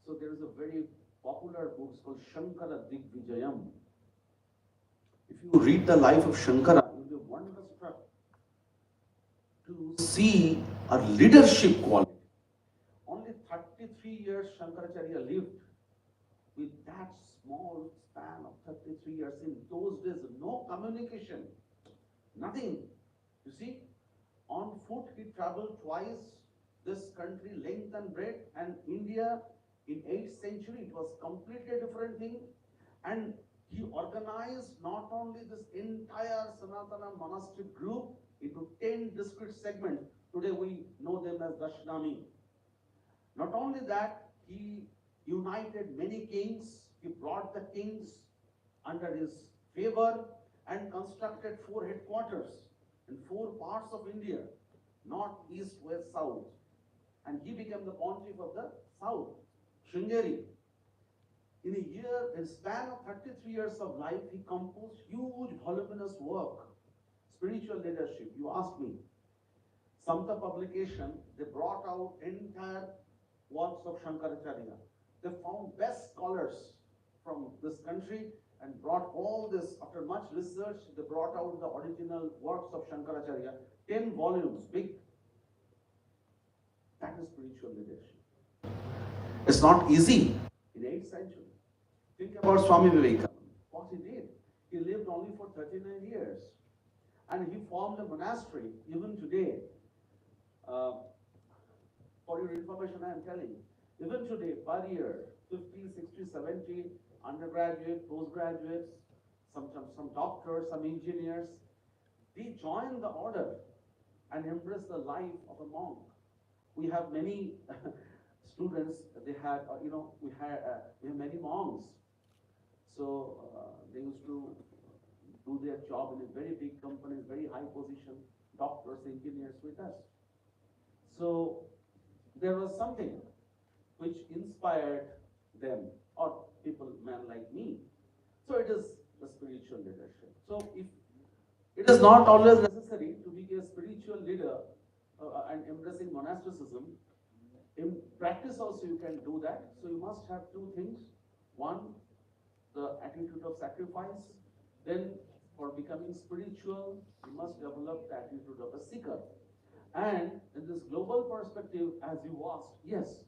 So there is a very popular book called Shankara Digvijayam. If you read the life of Shankara, you'll be wonderstruck to see a leadership quality. Only 33 years Shankaracharya lived. With that small span of 33 years, in those days, no communication, nothing. You see, on foot he traveled twice this country length and breadth, and India in 8th century, it was completely different thing. And he organized not only this entire Sanatana monastic group into 10 discrete segments. Today we know them as Dashnami. Not only that, he united many kings. He brought the kings under his favor and constructed 4 headquarters in 4 parts of India, north, east, west, south. And he became the pontiff of the south, Sringeri. In a span of 33 years of life, he composed huge voluminous work, spiritual leadership. You ask me, Samta publication, they brought out entire works of Shankaracharya. They found best scholars from this country and brought all this, after much research, they brought out the original works of Shankaracharya, 10 volumes, big. That is spiritual leadership. It's not easy in 8th century. Think about Swami Vivekananda, what he did. He lived only for 39 years. And he formed a monastery, even today. For your information, I am telling you, even today, per year, 50, 60, 70 undergraduate, postgraduates, some doctors, some engineers, they join the order and embrace the life of a monk. We have many students, they had, we have many monks. So they used to do their job in a very big company, very high position, doctors, engineers with us. So there was something which inspired them, or people, men like me. So it is the spiritual leadership. So if it is not always necessary to be a spiritual leader and embracing monasticism, in practice also you can do that. So you must have 2 things. One, the attitude of sacrifice. Then for becoming spiritual, you must develop the attitude of a seeker. And in this global perspective, as you asked, yes,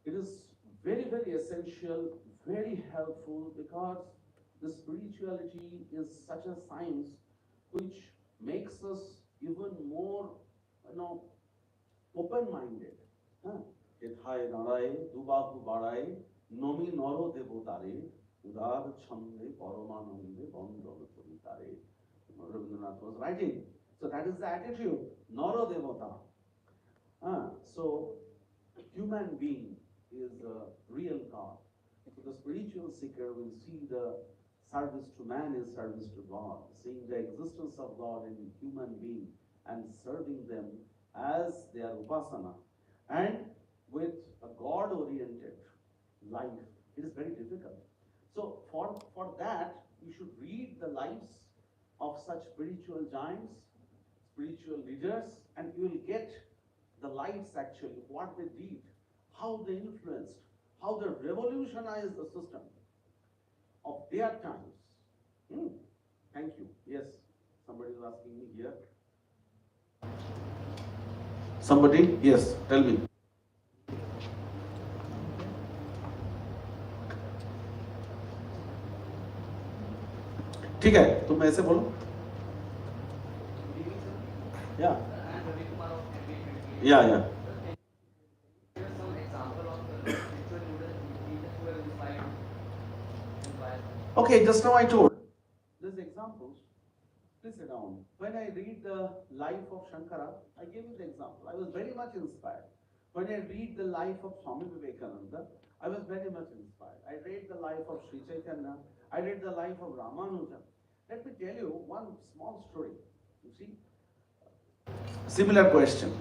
it is very, very essential, very helpful, because the spirituality is such a science which makes us even more, open-minded. Ethai naraye, dubahu barai, nomi noro devotare, udar chande paramanande bandhana puritare. Rabindranath was writing. So that is the attitude, noro devata. So human being is a real God. So the spiritual seeker will see the service to man is service to God, seeing the existence of God in human being and serving them as their upasana. And with a God-oriented life, it is very difficult. So for that, we should read the lives of such spiritual giants, spiritual leaders, and you will get the lights actually, what they did, how they influenced, how they revolutionized the system of their times. Thank you. Yes, somebody is asking me here. Somebody? Yes, tell me. ठीक है, तुम ऐसे बोलो. Yeah. Yeah. Okay, just now I told these examples. Please sit down. When I read the life of Shankara, I gave you the example. I was very much inspired. When I read the life of Swami Vivekananda, I was very much inspired. I read the life of Sri Chaitanya. I read the life of Ramanuja. Let me tell you one small story. You see, similar question.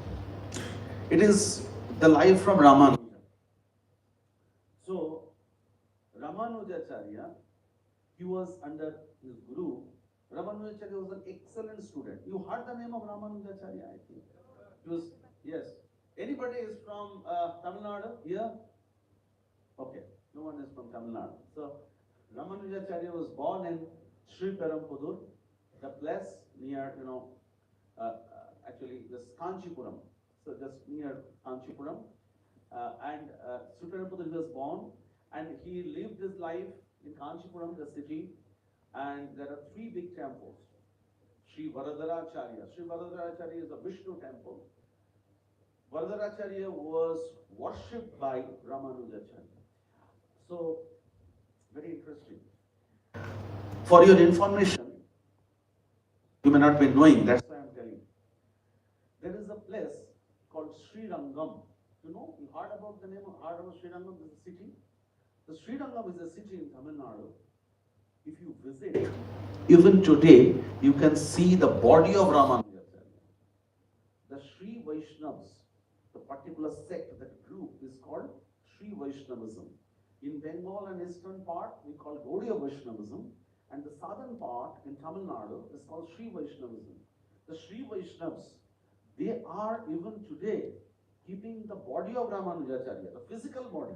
It is the life from Ramanuja. Ramanujacharya, he was under his guru. Ramanujacharya was an excellent student. You heard the name of Ramanujacharya, I think. He was, yes. Anybody is from Tamil Nadu here? Okay, no one is from Tamil Nadu. So, Ramanujacharya was born in Sri Perumpudur, the place near, actually this Kanchipuram. So just near Kanchipuram. And Sri Perumpudur he was born, and he lived his life in Kanchipuram, the city. And there are three big temples. Sri Varadaracharya. Sri Varadaracharya is a Vishnu temple. Varadaracharya was worshipped by Ramanujacharya. So, very interesting. For your information, you may not be knowing, that's why I'm telling you. There is a place called Sri Rangam. You know, you heard about the name of Sri Rangam, this is a city. The Sri Rangam is a city in Tamil Nadu. If you visit, even today, you can see the body of Ramanujacharya. The Sri Vaishnavas, the particular sect, that group is called Sri Vaishnavism. In Bengal and eastern part, we call Gaudiya Vaishnavism, and the southern part in Tamil Nadu is called Sri Vaishnavism. The Sri Vaishnavas, they are even today keeping the body of Ramanujacharya, the physical body.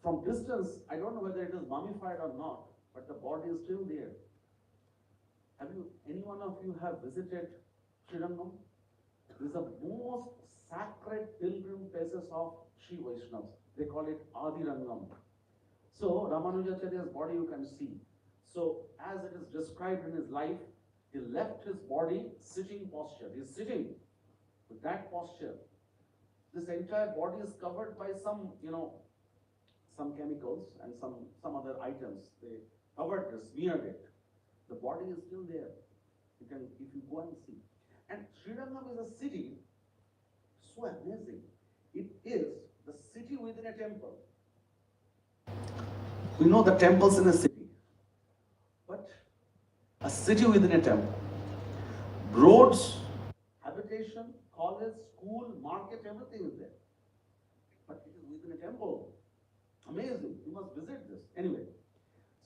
From distance, I don't know whether it is mummified or not, but the body is still there. Any one of you have visited Sri Rangam? It is the most sacred pilgrim places of Sri Vaishnavas. They call it Adi Rangam. So, Ramanujacharya's body you can see. So, as it is described in his life, he left his body sitting posture. He is sitting with that posture. This entire body is covered by some, some chemicals and some other items. They covered this, smeared it. The body is still there. You can, if you go and see. And Sri Rangam is a city so amazing. It is the city within a temple. We know the temples in a city, but a city within a temple. Roads, habitation, college, school, market, everything is there. But it is within a temple. Amazing. You must visit this. Anyway,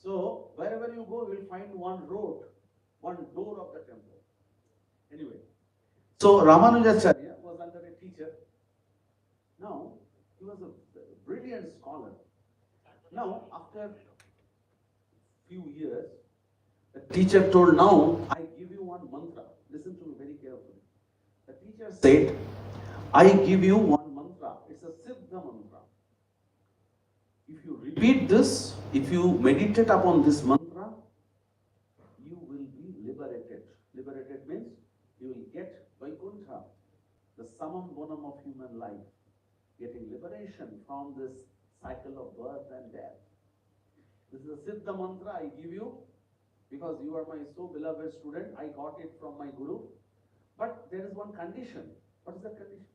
so wherever you go, you will find one road, one door of the temple. Anyway, so Ramanujacharya was under a teacher. Now, he was a brilliant scholar. Now, after few years, the teacher told, now I give you one mantra. Listen to me very carefully. The teacher said, I give you one mantra. It's a Siddha mantra. If you repeat this, if you meditate upon this mantra, you will be liberated. Liberated means you will get Vaikuntha, the summum bonum of human life, getting liberation from this cycle of birth and death. This is a Siddha mantra I give you because you are my so beloved student. I got it from my guru. But there is one condition. What is that condition?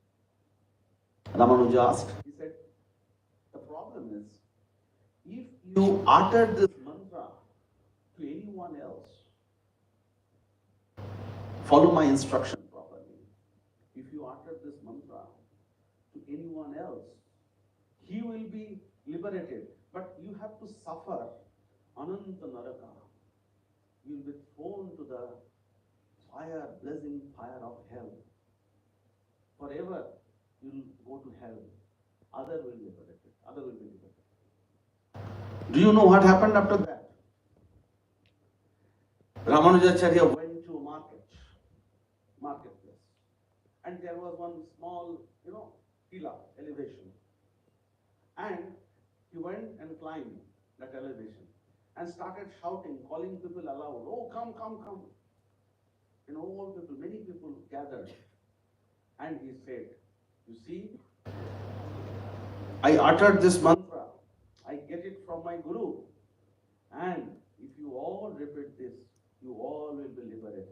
Ramanuja asked. He said, the problem is, if you utter this mantra to anyone else, follow my instruction properly. If you utter this mantra to anyone else, he will be liberated. But you have to suffer Ananta Naraka. You will be thrown to the fire, blazing fire of hell. Forever you will go to hell. Other will be liberated. Other will be liberated. Do you know what happened after that? Ramanujacharya went to marketplace. And there was one small, pila, elevation. And he went and climbed that elevation and started shouting, calling people aloud, oh, come, come, come. All people, many people gathered. And he said, you see, I uttered this mantra. I get it from my guru. And if you all repeat this, you all will be liberated.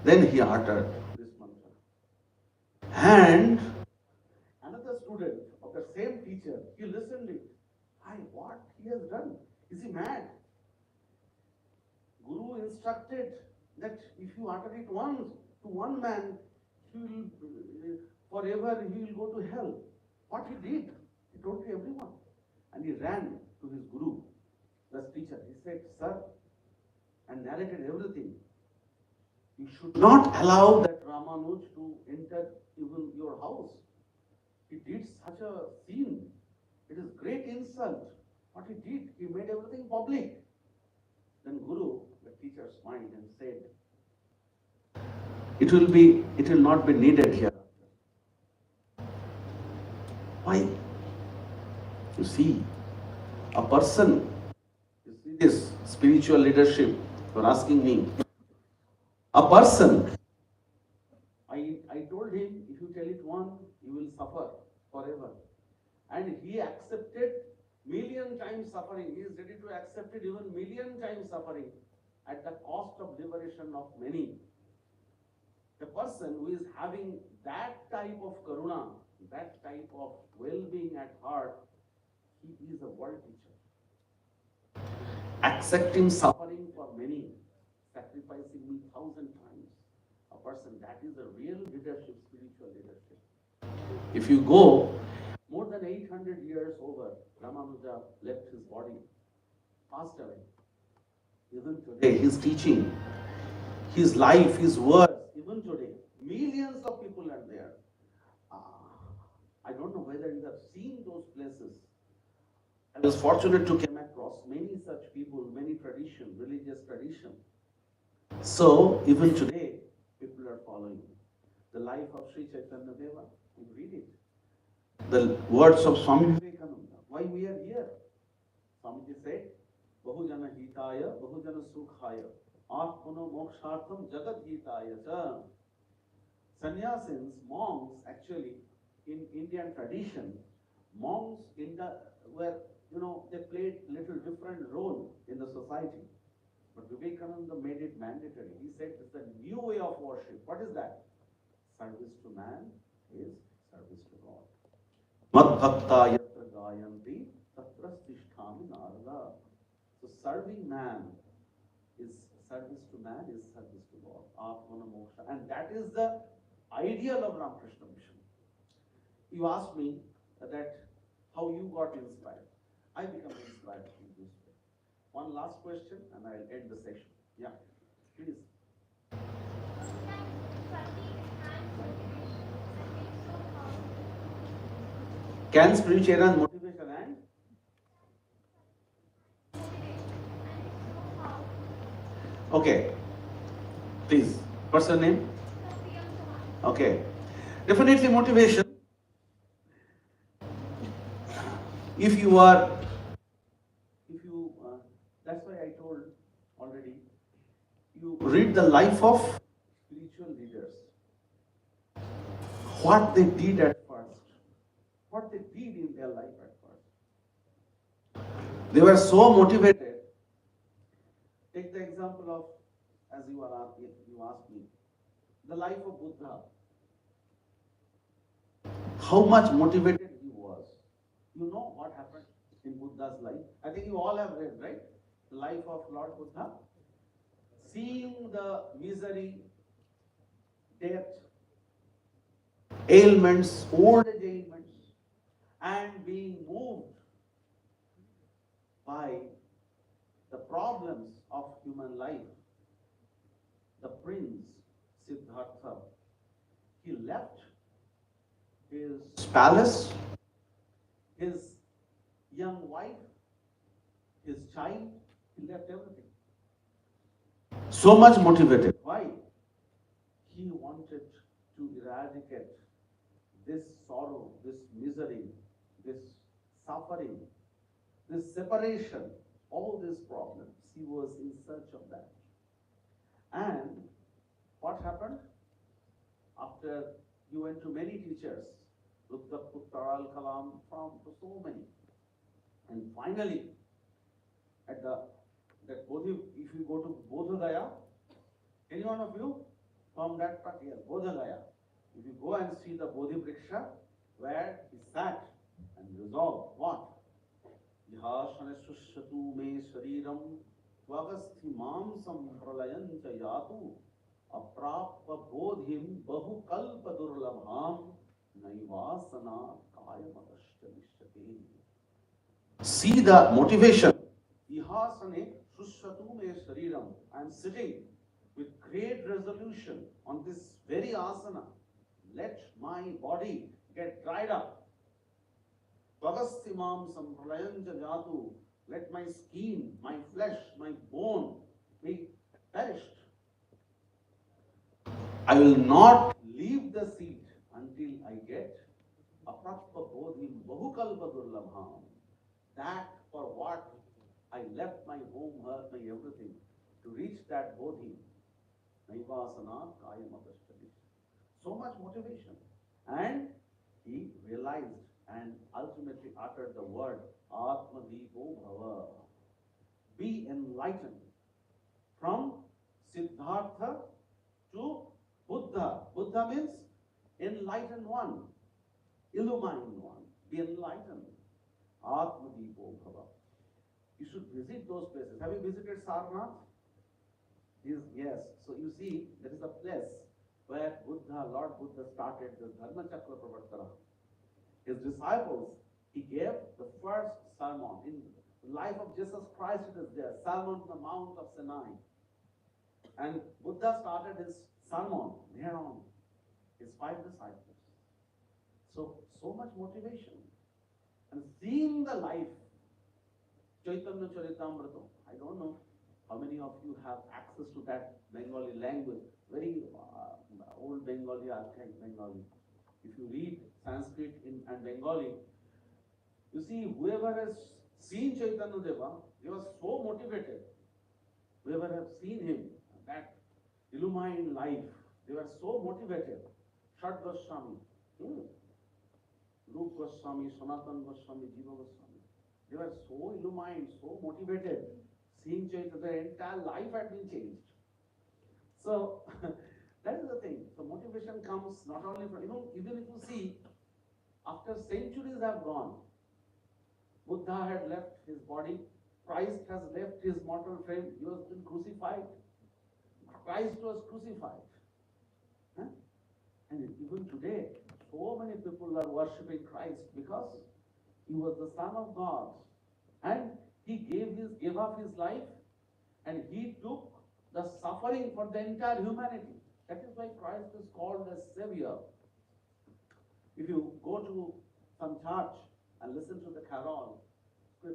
Then he uttered this mantra. And another student of the same teacher, he listened it. What he has done? Is he mad? Guru instructed that if you utter it once to one man, he will forever he will go to hell. What he did, he told to everyone. And he ran to his guru, the teacher. He said, "Sir," and narrated everything. "You should not allow that Ramanuj to enter even your house. He did such a scene. It is great insult. What he did, he made everything public." Then Guru, the teacher, smiled and said, it will not be needed here. Why? You see, a person, you see this spiritual leadership, you're asking me, a person, I told him, if you tell it once, you will suffer forever. And he accepted million times suffering. He is ready to accept it even million times suffering at the cost of liberation of many. The person who is having that type of karuna, that type of well-being at heart, he is a world teacher. Accepting suffering for many, sacrificing me 1,000 times. A person, that is a real leadership, spiritual leadership. If you go more than 800 years over, Ramanuja left his body, passed away. Even today, his teaching, his life, his words, even today, millions of people are there. I don't know whether you have seen those places. I was fortunate to come across many such people, many traditions, religious traditions. So, even today, people are following the life of Sri Chaitanya Deva. You read it. The words of Swami Vivekananda. Why we are here? Swamiji said, "Bahujana hitaya, bahujana sukhaya, atmano mokshartham jagat hitaya cha." Sannyasins, monks, actually, in Indian tradition, monks were, they played little different role in the society. But Vivekananda made it mandatory. He said it's a new way of worship. What is that? Service to man is service to God. Mad bhakta yatra gayanti tatra stisthami narada. So serving man is service to man, is service to God. Atmana moksha. And that is the ideal of Ramakrishna mission. You asked me that how you got inspired. I become inspired in this way. One last question and I'll end the session. Yeah, please. Can spiritual and motivation and? Okay, please. What's your name? Okay, definitely motivation. If you, that's why I told already, you read the life of spiritual leaders. What they did at first, what they did in their life at first. They were so motivated. Take the example of, as you asked me, the life of Buddha. How much motivated he was. You know what happened in Buddha's life? I think you all have read, right? The life of Lord Buddha. Seeing the misery, death, ailments, old age ailments, and being moved by the problems of human life, the prince Siddhartha, he left his palace, his young wife, his child, he left everything. So much motivated. Why? He wanted to eradicate this sorrow, this misery, this suffering, this separation, all these problems. He was in search of that. And what happened? After he went to many teachers, Ruddha Puttaral Kalam, from so many. And finally, at that Bodhi, if you go to Bodha Gaya, any one of you from that part here, Bodha Gaya, if you go and see the Bodhi Vriksha, where he sat and resolved what? Yahashaneshwashatu me shariram tvagasthi mamsam pralayan chayatu aprappa bodhim bahu kalpa durlabham naivasana kayamadashya vishyate. See the motivation. Ihasane Shushvatu me shariram. I am sitting with great resolution on this very asana. Let my body get dried up. Pagastimam sampralayanja jatu. Let my skin, my flesh, my bone be perished. I will not leave the seat until I get apratpa bodhim bahukalpa durlabham. That for what I left my home, earth, my everything, to reach that bodhi. Naivasana kayamatashali. So much motivation. And he realized and ultimately uttered the word Atmadipo Bhava. Be enlightened. From Siddhartha to Buddha. Buddha means enlightened one, illumined one. Be enlightened. Atmadipo Bhava. You should visit those places. Have you visited Sarnath? Yes. So you see, there is a place where Lord Buddha started the Dharma Chakra Pravartana. His disciples, he gave the first sermon. In the life of Jesus Christ, it is there. Sermon on the Mount of Sinai. And Buddha started his sermon there on his 5 disciples. So much motivation. And seeing the life, Chaitanya Charitamrita, I don't know how many of you have access to that Bengali language, very old Bengali, archaic Bengali. If you read Sanskrit and Bengali, you see whoever has seen Chaitanya Deva, he was so motivated. Whoever has seen him, that illumined life, they were so motivated. Shat Goswami, Rup Goswami, Sanatan Goswami, Jiva Goswami, they were so illumined, so motivated. Seeing Chaitanya, their entire life had been changed. So that is the thing. So motivation comes not only from, even if you see, after centuries have gone, Buddha had left his body, Christ has left his mortal frame, he was been crucified. Christ was crucified. And even today, so many people are worshipping Christ because he was the Son of God. And he gave up his life, and he took the suffering for the entire humanity. That is why Christ is called as Savior. If you go to some church and listen to the carol, this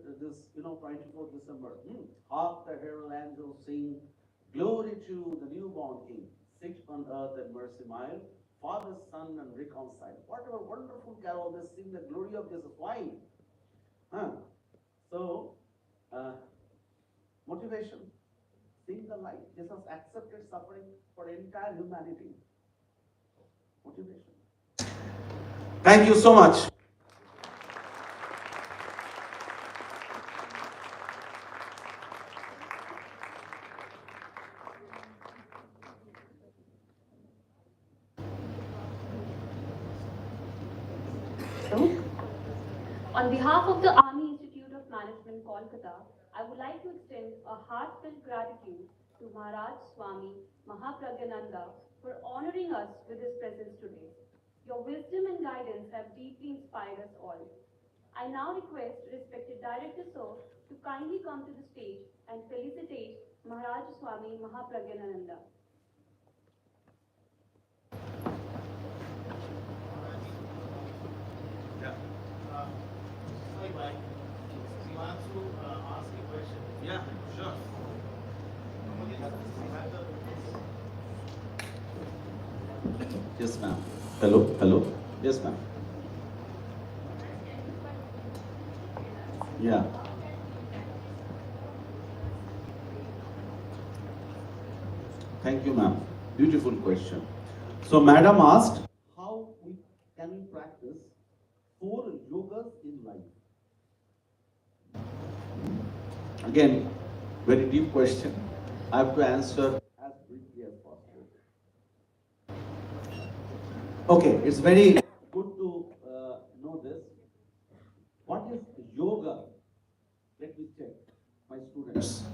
24th December, hark the herald angels sing, glory to the newborn King, sit on earth and mercy mild, Father, Son, and reconcile. What a wonderful carol! They sing the glory of Jesus. Why? So, motivation. Seeing the light. Jesus accepted suffering for entire humanity. Motivation. Thank you so much. On behalf of the Army Institute of Management, Kolkata, I would like to extend a heartfelt gratitude to Maharaja Swami Mahaprajnananda for honoring us with his presence today. Your wisdom and guidance have deeply inspired us all. I now request respected Director Sir to kindly come to the stage and felicitate Maharaja Swami Mahaprajnananda. He wants to ask a question. Yeah, sure. Yes, ma'am. Hello. Yes, ma'am. Yeah. Thank you, ma'am. Beautiful question. So, madam asked, how can we practice 4 yogas in life? Again, very deep question. I have to answer as briefly as possible. Okay, it's very good to know this. What is yoga? Let me check my students.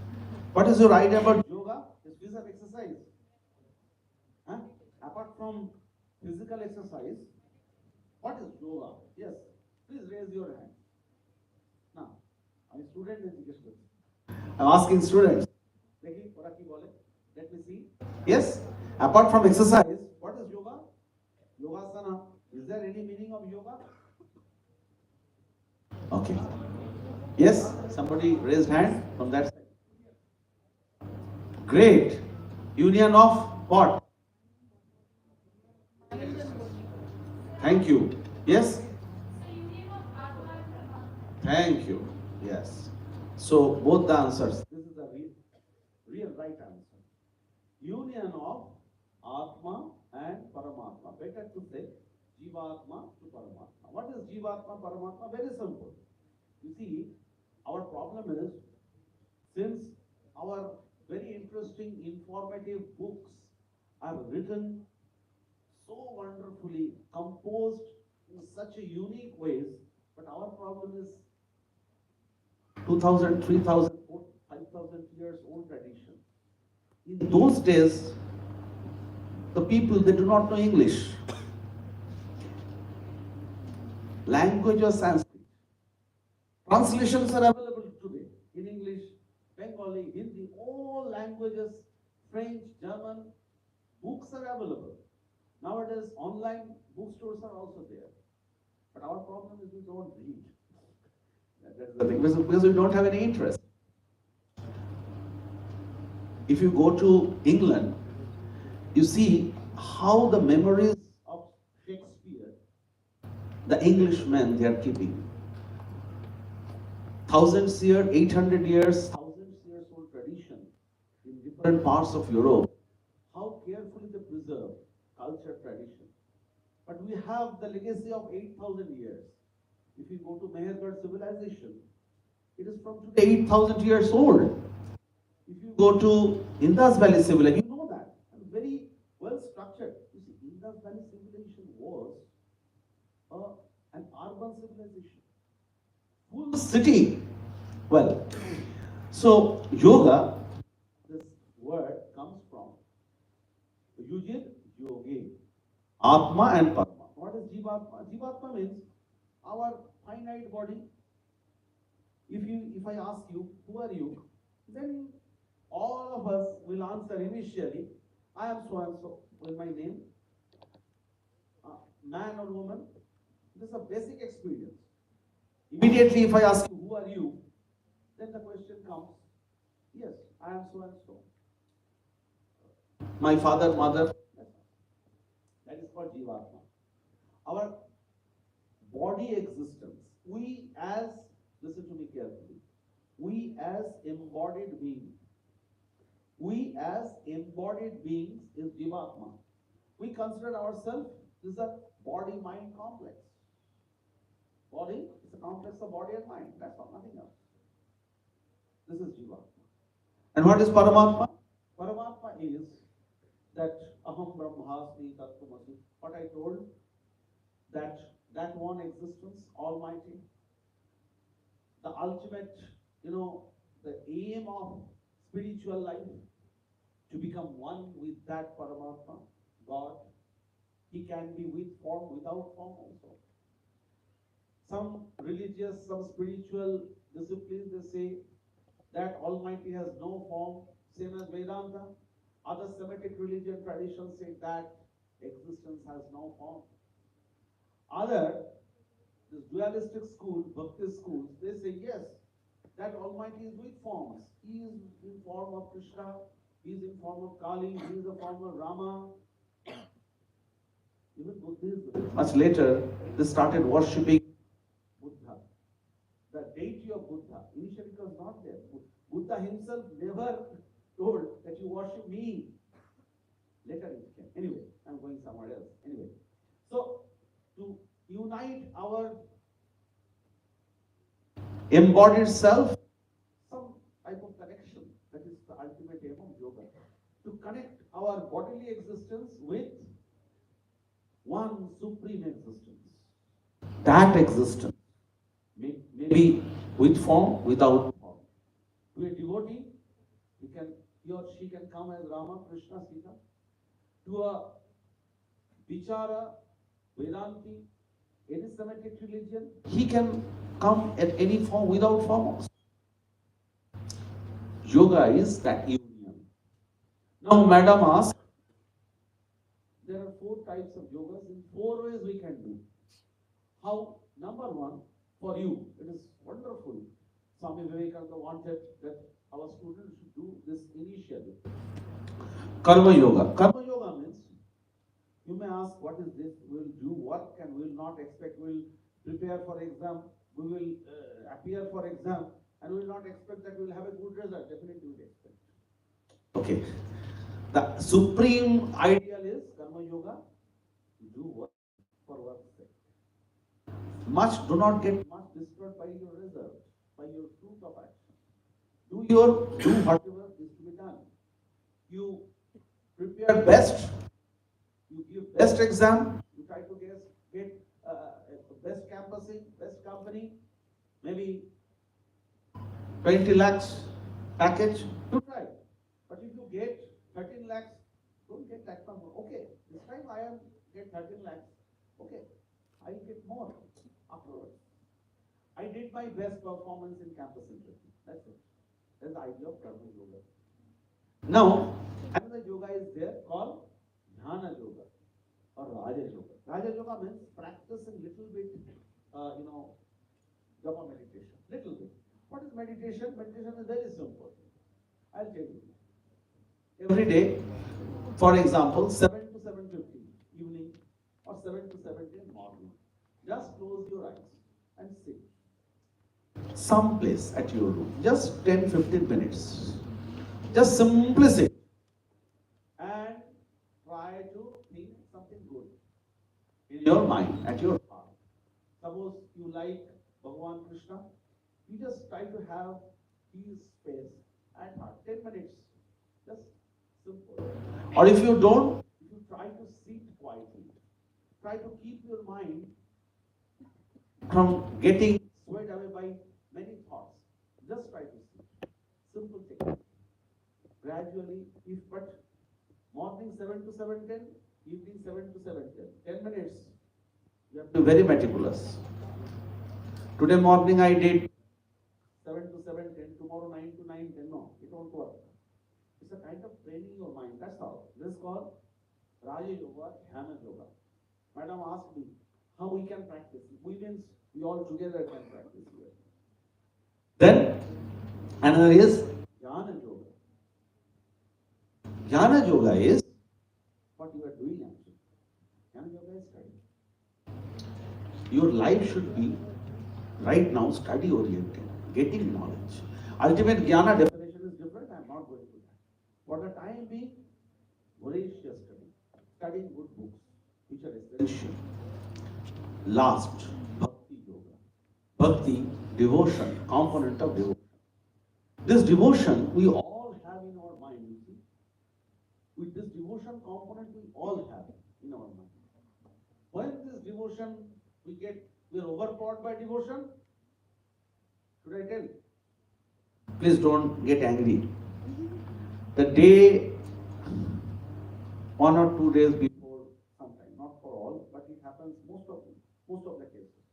What is your idea about yoga? It's physical exercise. Apart from physical exercise, what is yoga? Yes, please raise your hand. Now, I'm student education. I'm asking students. Let me see. Yes. Apart from exercise, what is yoga? Yogasana. Is there any meaning of yoga? Okay. Yes. Somebody raised hand from that side. Great. Union of what? Thank you. Yes. Thank you. Yes. So both the answers. This is the real right answer. Union of Atma and Paramatma. Better to say Jivatma to Paramatma. What is Jivatma, Paramatma? Very simple. You see, our problem is, since our very interesting, informative books are written so wonderfully, composed in such a unique ways, but our problem is 2,000, 3,000, 5,000 years old tradition. In those days, the people, they do not know English. Language was Sanskrit. Translations are available today in English, Bengali, Hindi, all languages, French, German, books are available. Nowadays, online bookstores are also there. But our problem is we don't read. That's the thing, because we don't have any interest. If you go to England, you see how the memories of Shakespeare, the Englishmen, they are keeping. 1,000 years, 800 years, 1,000 years old tradition in different parts of Europe. How carefully they preserve culture, tradition. But we have the legacy of 8,000 years. If you go to Mehergarh civilization, it is from today 8,000 years old. If you go to Indus Valley civilization, you know that, and very well structured. You see, Indus Valley civilization was an urban civilization, full city. Well, so yoga, this word comes from Yujir Yogi, Atma and Parma. What is Jivatma? Jivatma means our finite body. If I ask you, who are you? Then all of us will answer initially, I am so and so with my name. Man or woman, this is a basic experience. Immediately if I ask you, who are you? Then the question comes, yes, I am so and so. My father, mother, that is called Jivatma. Our body existence, we as, listen to me carefully, we as embodied beings is Jivatma. We consider ourselves as a body-mind complex. Body is a complex of body and mind. That's all, nothing else. This is Jivatma. And what is Paramatma? Paramatma is that Aham Brahmasmi Tattvamasi. What I told, that one existence, Almighty, the ultimate, the aim of spiritual life, to become one with that Paramatma, God. He can be with form, without form also. Some religious, some spiritual disciplines, they say that Almighty has no form, same as Vedanta. Other Semitic religion traditions say that existence has no form. Other, this dualistic school, Bhakti schools, they say yes, that Almighty is with forms. He is in form of Krishna, he is in form of Kali, he is in form of Rama. Even Buddhism, much later, they started worshipping Buddha, the deity of Buddha. Initially it was not there. Buddha himself never told that you worship me. Later it came. Anyway, I'm going somewhere else. Anyway, so to unite our embodied self, some type of connection, that is the ultimate aim of yoga. To connect our bodily existence with one supreme existence. That existence, maybe with form, without form. To a devotee, he or she can come as Rama, Krishna, Sita. To a Vichara, Vedanti, any Semitic religion, he can come at any form, without form. Yoga is that union. Now, Madam asked, there are 4 types of yogas in 4 ways we can do. How? Number one, for you, it is wonderful. Swami Vivekananda wanted that our students should do this initially. Karma Yoga. Karma Yoga means, you may ask, what is this? We will do work and we will not expect, we will prepare for exam, we will appear for exam, and we will not expect that we will have a good result. Definitely we will expect. Okay. The supreme ideal is Karma Yoga. Do work for work's sake. Do not get much disturbed by your result, by your fruit of action. Do whatever is to be done. You prepare best, you give best exam, you try to get best campusing, best company, maybe 20 lakhs package, you try. But if you get 13 lakhs, don't get that number. Okay, this time I am get 13 lakhs. Okay, I get more afterwards. I did my best performance in campus interview. That's it. That's the idea of Karma Yoga. Now, another yoga is there called Dhyana Yoga or Raja Yoga. Raja Yoga means practicing little bit, japa meditation. Little bit. What is meditation? Meditation is very simple. I'll tell you. Every day, for example, 7 to 7:50 evening or 7 to 7:10 morning. Just close your eyes and sit. Some place at your room. Just 10-15 minutes. Just simply sit. And try to think something good in your mind, at your heart. Suppose you like Bhagavan Krishna, you just try to have his face at heart. 10 minutes. Just simple. Or if you don't, you try to sit quietly. Try to keep your mind from getting swayed away by many thoughts. Just try to sit. Simple technique. Gradually, but morning 7 to 7:10, evening 7 to 7:10. 10 minutes. You have to be very meticulous. Today morning I did 7 to 7:10, tomorrow 9 to 9:10. No, it won't work. It's a kind of training your mind. That's all. This is called Raja Yoga, Dhyana Yoga. Madam asked me how we can practice. We all together can practice here. Then another is Jnana Yoga. Jnana Yoga is what you are doing actually. Jnana Yoga is study. Your life should be right now study oriented, getting knowledge. Ultimate Jnana definition is different. I am not going to that. For the time being, voracious study, studying good books, which are essential. Last, Bhakti Yoga. Bhakti, devotion, component of devotion. This devotion we all have in our mind, you see. With this devotion component we all have in our mind. When this devotion we are overpowered by devotion, should I tell you? Please don't get angry. The day, 1 or 2 days before, sometime, not for all, but it happens most of the cases.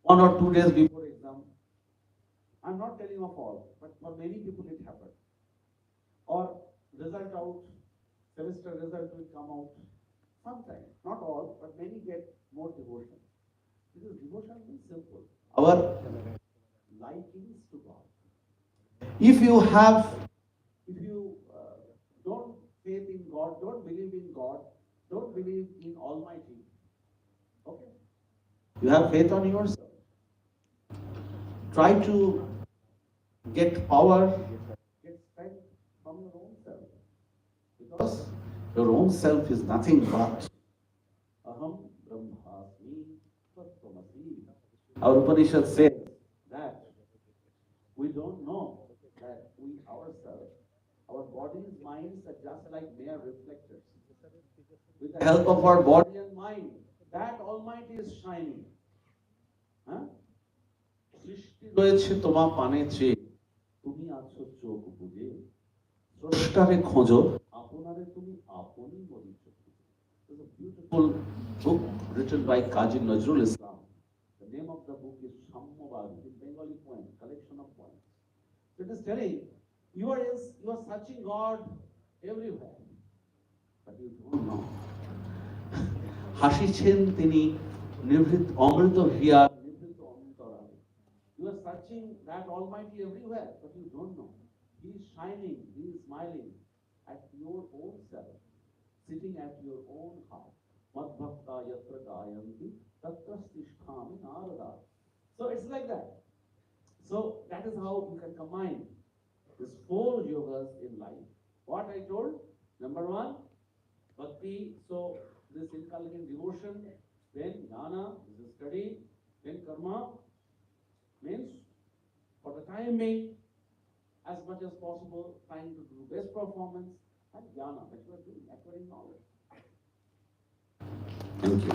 1 or 2 days before exam, I'm not telling of all, but for many people it happens. Or result out, semester result will come out, sometime, not all, but many get more devotion. Because devotion is simple. Our likings to God. If you don't faith in God, don't believe in God, don't believe in Almighty, okay? You have faith on yourself. Try to get power, get strength from your own self. Because your own self is nothing but Aham Brahmasmi Tattvamasi. Our Upanishad says that we don't know that we ourselves, our bodies, minds are just like mere reflectors. With the help of our body and mind, that Almighty is shining. সৃষ্টি রয়েছে তোমার পানে চেয়ে তুমি আছো চোখ বুজে স্রষ্টারে খোঁজো আপনারে তুমি আপনি বলিছ। It's a beautiful book written by Kazi Nazrul Islam. The name of the book is Sammobad, in Bengali poem, collection of poems. It is telling You are searching God everywhere, but you don't know. হাসিছেন তিনি নিভৃত অমৃত হিয়া নিভৃত অন্তরালে. You are searching that Almighty everywhere, but you don't know. He is shining, He is smiling at your own self, sitting at your own heart. Madbhakta yatra gayanti tatra stisthami narada. So it's like that. So that is how you can combine these 4 yogas in life. What I told, number 1, bhakti, so this inculcating devotion, then jnana, this is study, then karma, means for the time being, as much as possible, trying to do best performance, and jnana, that you are doing, acquiring knowledge. Thank you.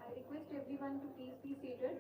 I request everyone to please be seated.